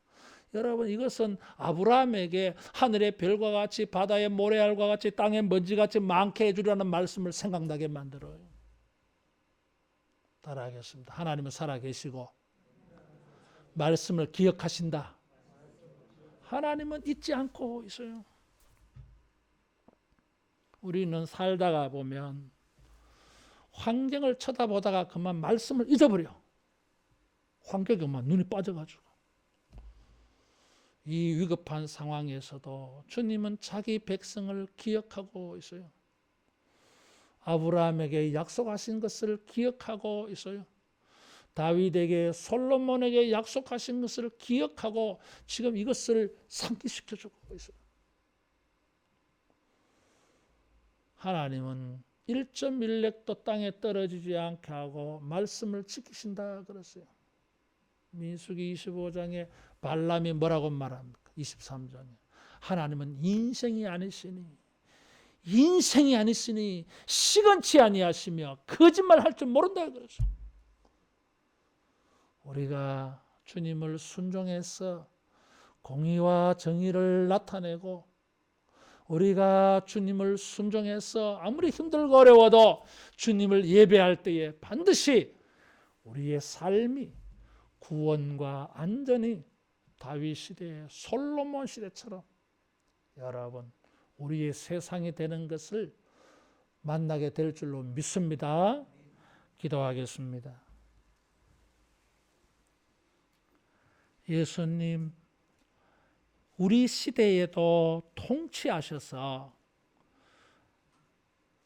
Speaker 1: 여러분, 이것은 아브라함에게 하늘의 별과 같이 바다의 모래알과 같이 땅의 먼지같이 많게 해주려는 말씀을 생각나게 만들어요. 따라하겠습니다. 하나님은 살아계시고 말씀을 기억하신다. 하나님은 잊지 않고 있어요. 우리는 살다가 보면 환경을 쳐다보다가 그만 말씀을 잊어버려. 환경에만 눈이 빠져가지고. 이 위급한 상황에서도 주님은 자기 백성을 기억하고 있어요. 아브라함에게 약속하신 것을 기억하고 있어요. 다윗에게, 솔로몬에게 약속하신 것을 기억하고 지금 이것을 상기시켜주고 있어요. 하나님은 1.1렉도 땅에 떨어지지 않게 하고 말씀을 지키신다 그랬어요. 민수기 25장에 발람이 뭐라고 말합니까? 23장에 하나님은 인생이 아니시니 시건치 아니하시며 거짓말할 줄 모른다 그랬어요. 우리가 주님을 순종해서 공의와 정의를 나타내고, 우리가 주님을 순종해서 아무리 힘들고 어려워도 주님을 예배할 때에 반드시 우리의 삶이 구원과 안전이 다윗 시대, 솔로몬 시대처럼 여러분 우리의 세상이 되는 것을 만나게 될 줄로 믿습니다. 기도하겠습니다. 예수님, 우리 시대에도 통치하셔서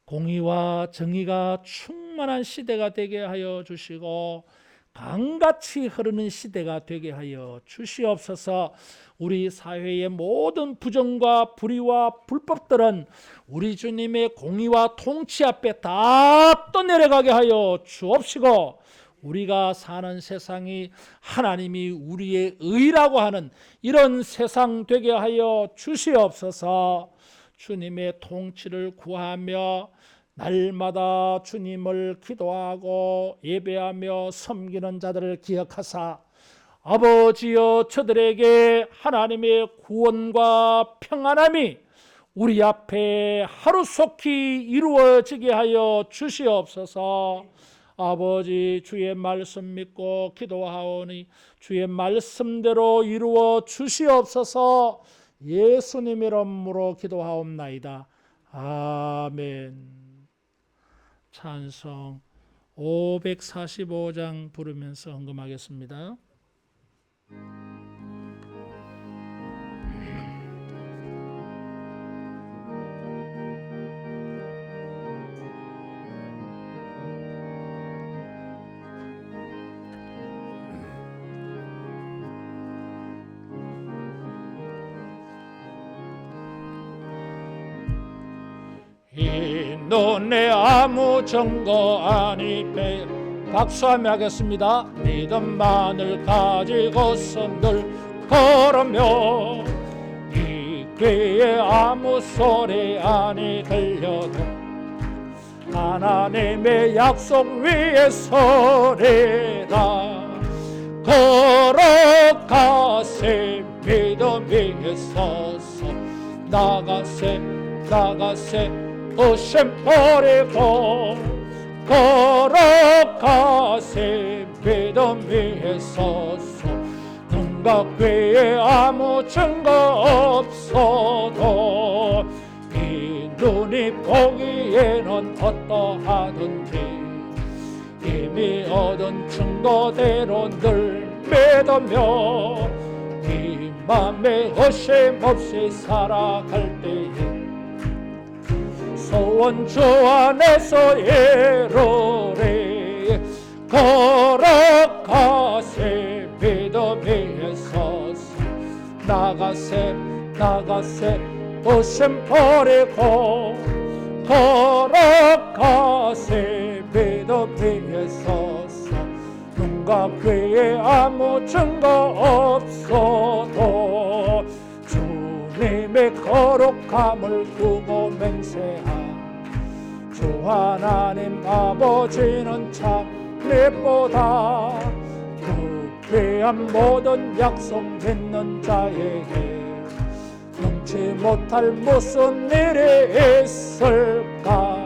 Speaker 1: 공의와 정의가 충만한 시대가 되게 하여 주시고 강같이 흐르는 시대가 되게 하여 주시옵소서. 우리 사회의 모든 부정과 불의와 불법들은 우리 주님의 공의와 통치 앞에 다 떠내려가게 하여 주옵시고, 우리가 사는 세상이 하나님이 우리의 의라고 하는 이런 세상 되게 하여 주시옵소서. 주님의 통치를 구하며 날마다 주님을 기도하고 예배하며 섬기는 자들을 기억하사 아버지여 저들에게 하나님의 구원과 평안함이 우리 앞에 하루속히 이루어지게 하여 주시옵소서. 아버지 주의 말씀 믿고 기도하오니 주의 말씀대로 이루어 주시옵소서. 예수님 이름으로 기도하옵나이다. 아멘. 찬송 545장 부르면서 헌금하겠습니다. 이 눈에 아무 증거 아니 배 박수하며 하겠습니다. 믿음만을 가지고서 늘 걸으며 이 귀에 아무 소리 아니 들려도 하나님의 약속 위에 서리라. 걸어가세 믿음 위에 서서 나가세 의심 버리고 걸어가세 믿음 위에 서서 눈과 귀에 아무 증거 없어도 이 눈이 보기에는 어떠하든지 이미 얻은 증거대로 늘 믿으며 이 맘에 의심 없이 살아갈 때에 소원 주 안에서 이루리. 걸어가세 믿음 위에 서서 나가세 의심 버리고 걸어가세 믿음 위에 서서 눈과 귀에 아무 증거 없어도 주님의 거룩함을 두고 맹세하. 주 하나님 아버지는 참 믿보다 그 귀한 모든 약속 믿는 자에게 능치 못할 무슨 일이 있을까.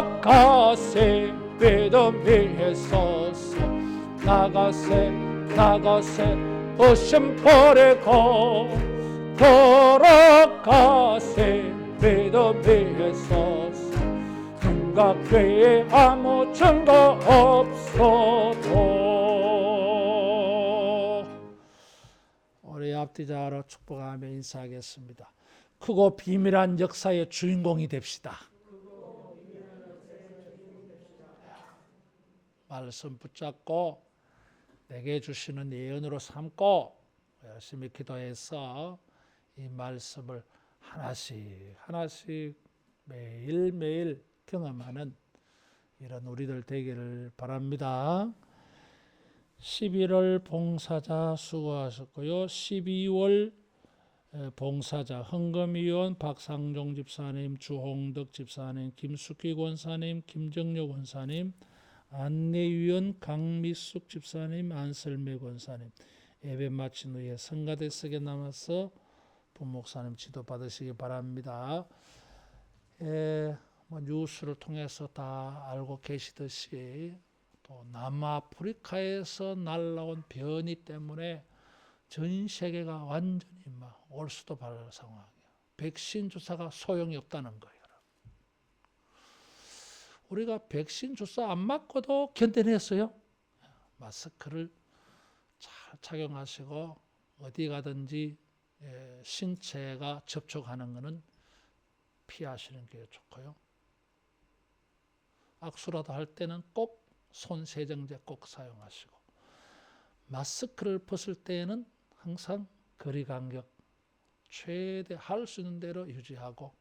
Speaker 1: 걸어가세 믿음 위에 서서 나가세 의심 버리고 걸어가세 믿음 위에 서서 눈과 귀에 아무 증거 없어도. 우리 앞뒤자로 축복하며 인사하겠습니다. 크고 비밀한 역사의 주인공이 됩시다. 말씀 붙잡고 내게 주시는 예언으로 삼고 열심히 기도해서 이 말씀을 하나씩 매일매일 경험하는 이런 우리들 되기를 바랍니다. 11월 봉사자 수고하셨고요. 12월 봉사자 헌금위원 박상종 집사님, 주홍덕 집사님, 김숙희 권사님, 김정료 권사님, 안내위원 강미숙 집사님, 안설매 권사님, 예배 마친 후에 성가대석에 남아서 부목사님 지도 받으시기 바랍니다. 뉴스를 통해서 다 알고 계시듯이 또 남아프리카에서 날라온 변이 때문에 전 세계가 완전히 올 수도 바랄 상황이에요. 백신 주사가 소용이 없다는 거예요. 우리가 백신 주사 안 맞고도 견뎌냈어요. 마스크를 잘 착용하시고 어디 가든지 신체가 접촉하는 것은 피하시는 게 좋고요. 악수라도 할 때는 꼭 손 세정제 꼭 사용하시고 마스크를 벗을 때에는 항상 거리 간격 최대 할 수 있는 대로 유지하고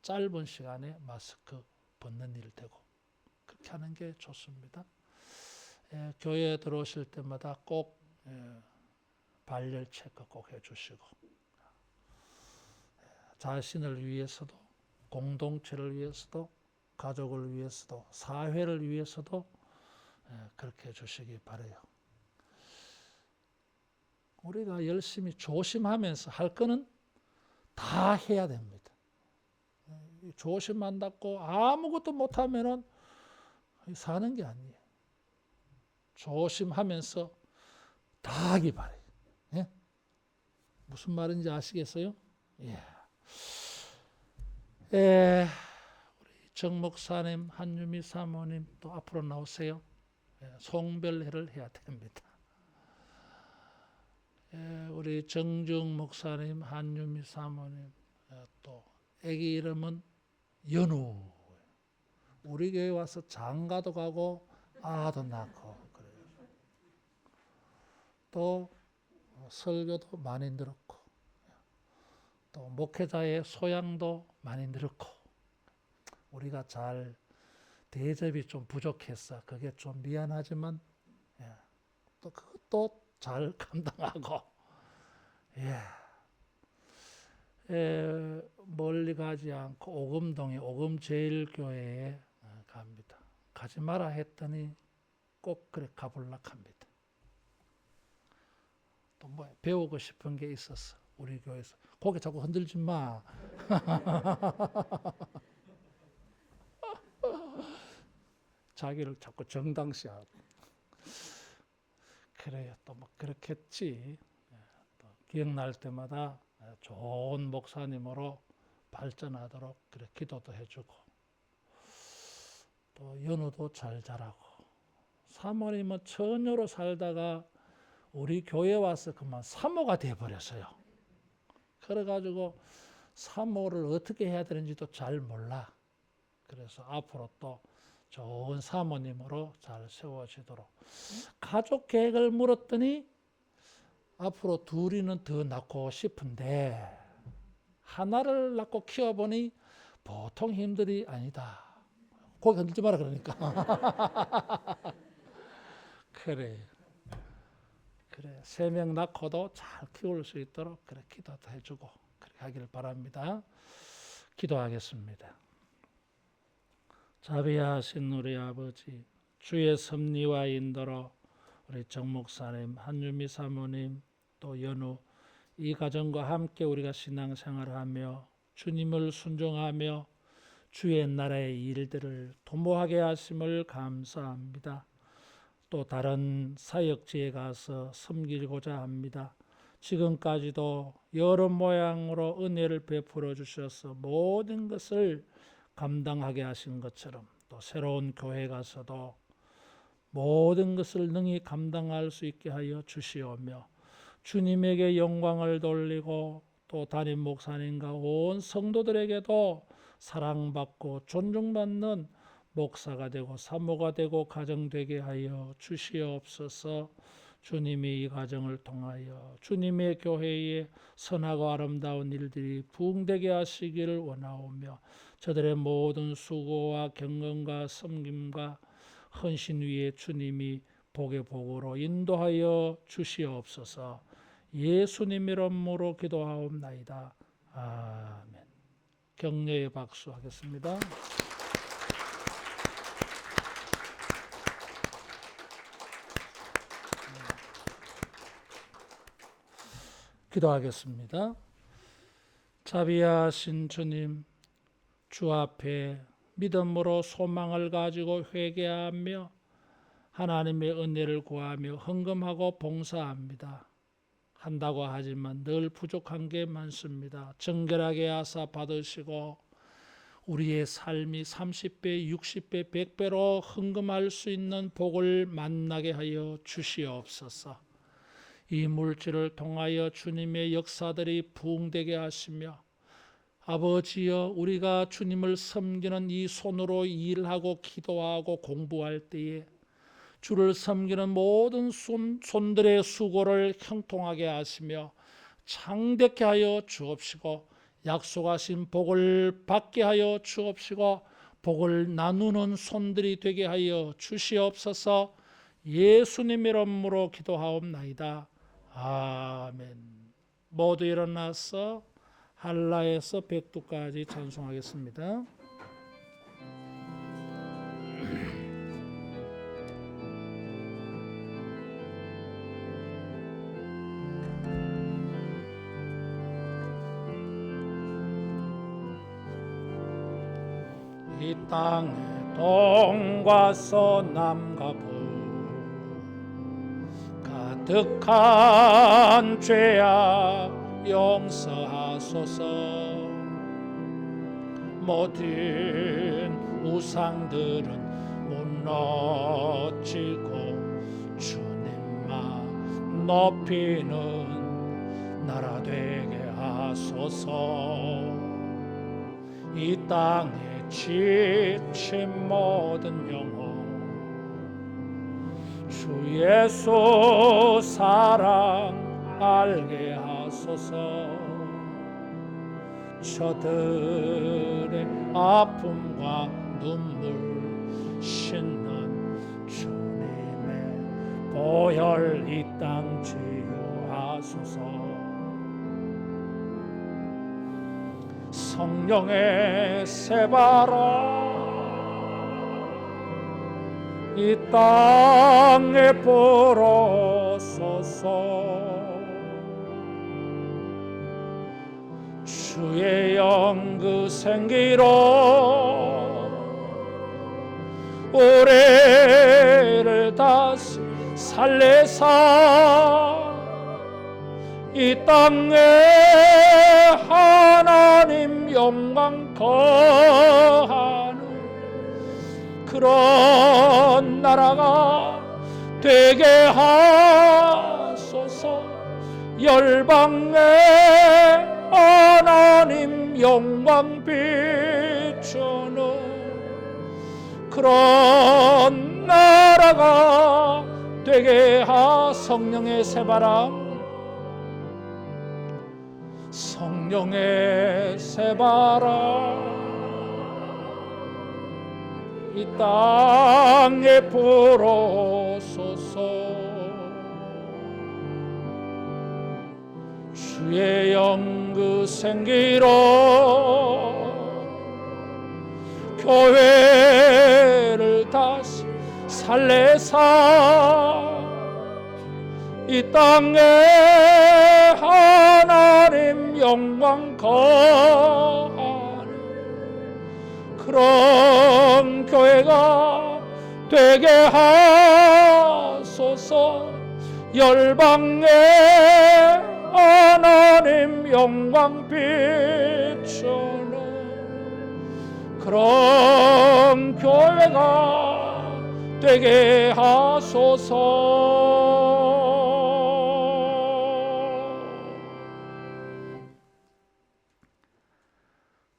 Speaker 1: 짧은 시간에 마스크 벗는 일 되고 그렇게 하는 게 좋습니다. 교회에 들어오실 때마다 꼭 발열 체크 꼭 해주시고 자신을 위해서도, 공동체를 위해서도, 가족을 위해서도, 사회를 위해서도 그렇게 해주시기 바라요. 우리가 열심히 조심하면서 할 거는 다 해야 됩니다. 조심한다고 아무것도 못하면은 사는 게 아니에요. 조심하면서 다 하기 바라요. 예? 무슨 말인지 아시겠어요? 예. 우리 정 목사님, 한유미 사모님 또 앞으로 나오세요. 송별회를 해야 됩니다. 우리 정중 목사님, 한유미 사모님, 또 애기 이름은 연우. 우리 교회 와서 장가도 가고 아도 낳고 그래요. 또 설교도 많이 늘었고, 또 목회자의 소양도 많이 늘었고, 우리가 잘 대접이 좀 부족했어. 그게 좀 미안하지만 또 그것도 잘 감당하고, 멀리 가지 않고 오금동에 오금제일교회에 갑니다. 가지 마라 했더니 꼭 그래 가볼라 합니다. 또 뭐 배우고 싶은 게 있었어. 우리 교회에서. 고개 자꾸 흔들지 마. 자기를 자꾸 정당시하고. 그래요. 또 뭐 그렇겠지. 또 기억날 때마다 좋은 목사님으로 발전하도록 그래 기도도 해주고, 또 연우도 잘 자라고. 사모님은 처녀로 살다가 우리 교회 와서 그만 사모가 되어버렸어요. 그래가지고 사모를 어떻게 해야 되는지도 잘 몰라. 그래서 앞으로 또 좋은 사모님으로 잘 세워지도록. 가족 계획을 물었더니 앞으로 둘이는 더 낳고 싶은데 하나를 낳고 키워보니 보통 힘들이 아니다. 고개 흔들지 마라 그러니까. 그래. 3명 낳고도 잘 키울 수 있도록 그렇게 기도도 해주고 그렇게 하기를 바랍니다. 기도하겠습니다. 자비하신 우리 아버지, 주의 섭리와 인도로 우리 정 목사님, 한유미 사모님, 또 연우 이 가정과 함께 우리가 신앙생활을 하며 주님을 순종하며 주의 나라의 일들을 도모하게 하심을 감사합니다. 또 다른 사역지에 가서 섬기고자 합니다. 지금까지도 여러 모양으로 은혜를 베풀어 주셔서 모든 것을 감당하게 하신 것처럼 또 새로운 교회 가서도 모든 것을 능히 감당할 수 있게 하여 주시오며 주님에게 영광을 돌리고 또 담임 목사님과 온 성도들에게도 사랑받고 존중받는 목사가 되고 사모가 되고 가정 되게 하여 주시옵소서. 주님이 이 가정을 통하여 주님의 교회에 선하고 아름다운 일들이 부흥되게 하시기를 원하오며 저들의 모든 수고와 경건과 섬김과 헌신 위에 주님이 복의 복으로 인도하여 주시옵소서. 예수님 이름으로 기도하옵나이다. 아멘. 격려의 박수 하겠습니다. 기도하겠습니다. 자비하신 주님, 주 앞에 믿음으로 소망을 가지고 회개하며 하나님의 은혜를 구하며 헌금하고 봉사합니다. 한다고 하지만 늘 부족한 게 많습니다. 정결하게 하사 받으시고 우리의 삶이 30배, 60배, 100배로 헌금할 수 있는 복을 만나게 하여 주시옵소서. 이 물질을 통하여 주님의 역사들이 부흥되게 하시며 아버지여 우리가 주님을 섬기는 이 손으로 일하고 기도하고 공부할 때에 주를 섬기는 모든 손들의 수고를 형통하게 하시며 창대케 하여 주옵시고 약속하신 복을 받게 하여 주옵시고 복을 나누는 손들이 되게 하여 주시옵소서. 예수님 이름으로 기도하옵나이다. 아멘. 모두 일어나서 한라에서 백두까지 찬송하겠습니다. 이 땅에 동과 서남과 북 가득한 죄악 용서하소서. 모든 우상들은 무너지고 주님만 높이는 나라 되게 하소서. 이 땅에 지친 모든 영혼 주 예수 사랑 알게 하소서. 저들의 아픔과 눈물 씻는 주님의 보혈 이 땅 치유하소서. 성령의 새바람 이 땅에 불어소서. 주의 영 그 생기로 우리를 다시 살리사 이 땅에 하나님 영광 거하는 그런 나라가 되게 하소서. 열방에 하나님 영광 비추는 그런 나라가 되게 성령의 새바람 성령의 새바람 이 땅에 불어소서. 주의 영 그 생기로 교회를 다시 살리사 이 땅에 하나님 영광 거하는 그런 교회가 되게 하소서. 열방에 하나님 영광 비추는 그런 교회가 되게 하소서.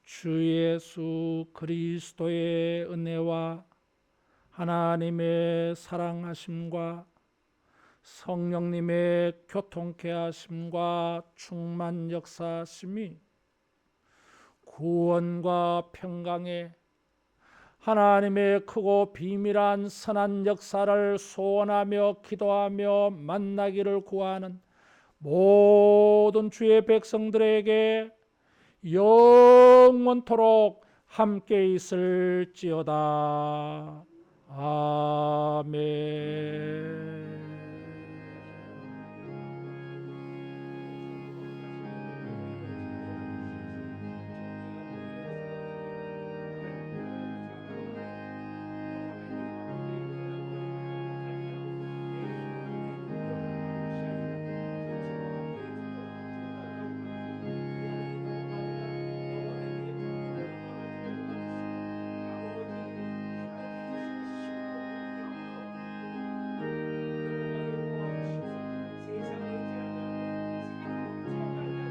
Speaker 1: 주 예수 그리스도의 은혜와 하나님의 사랑하심과 성령님의 교통케 하심과 충만 역사하심이 구원과 평강에 하나님의 크고 비밀한 선한 역사를 소원하며 기도하며 만나기를 구하는 모든 주의 백성들에게 영원토록 함께 있을지어다. 아멘.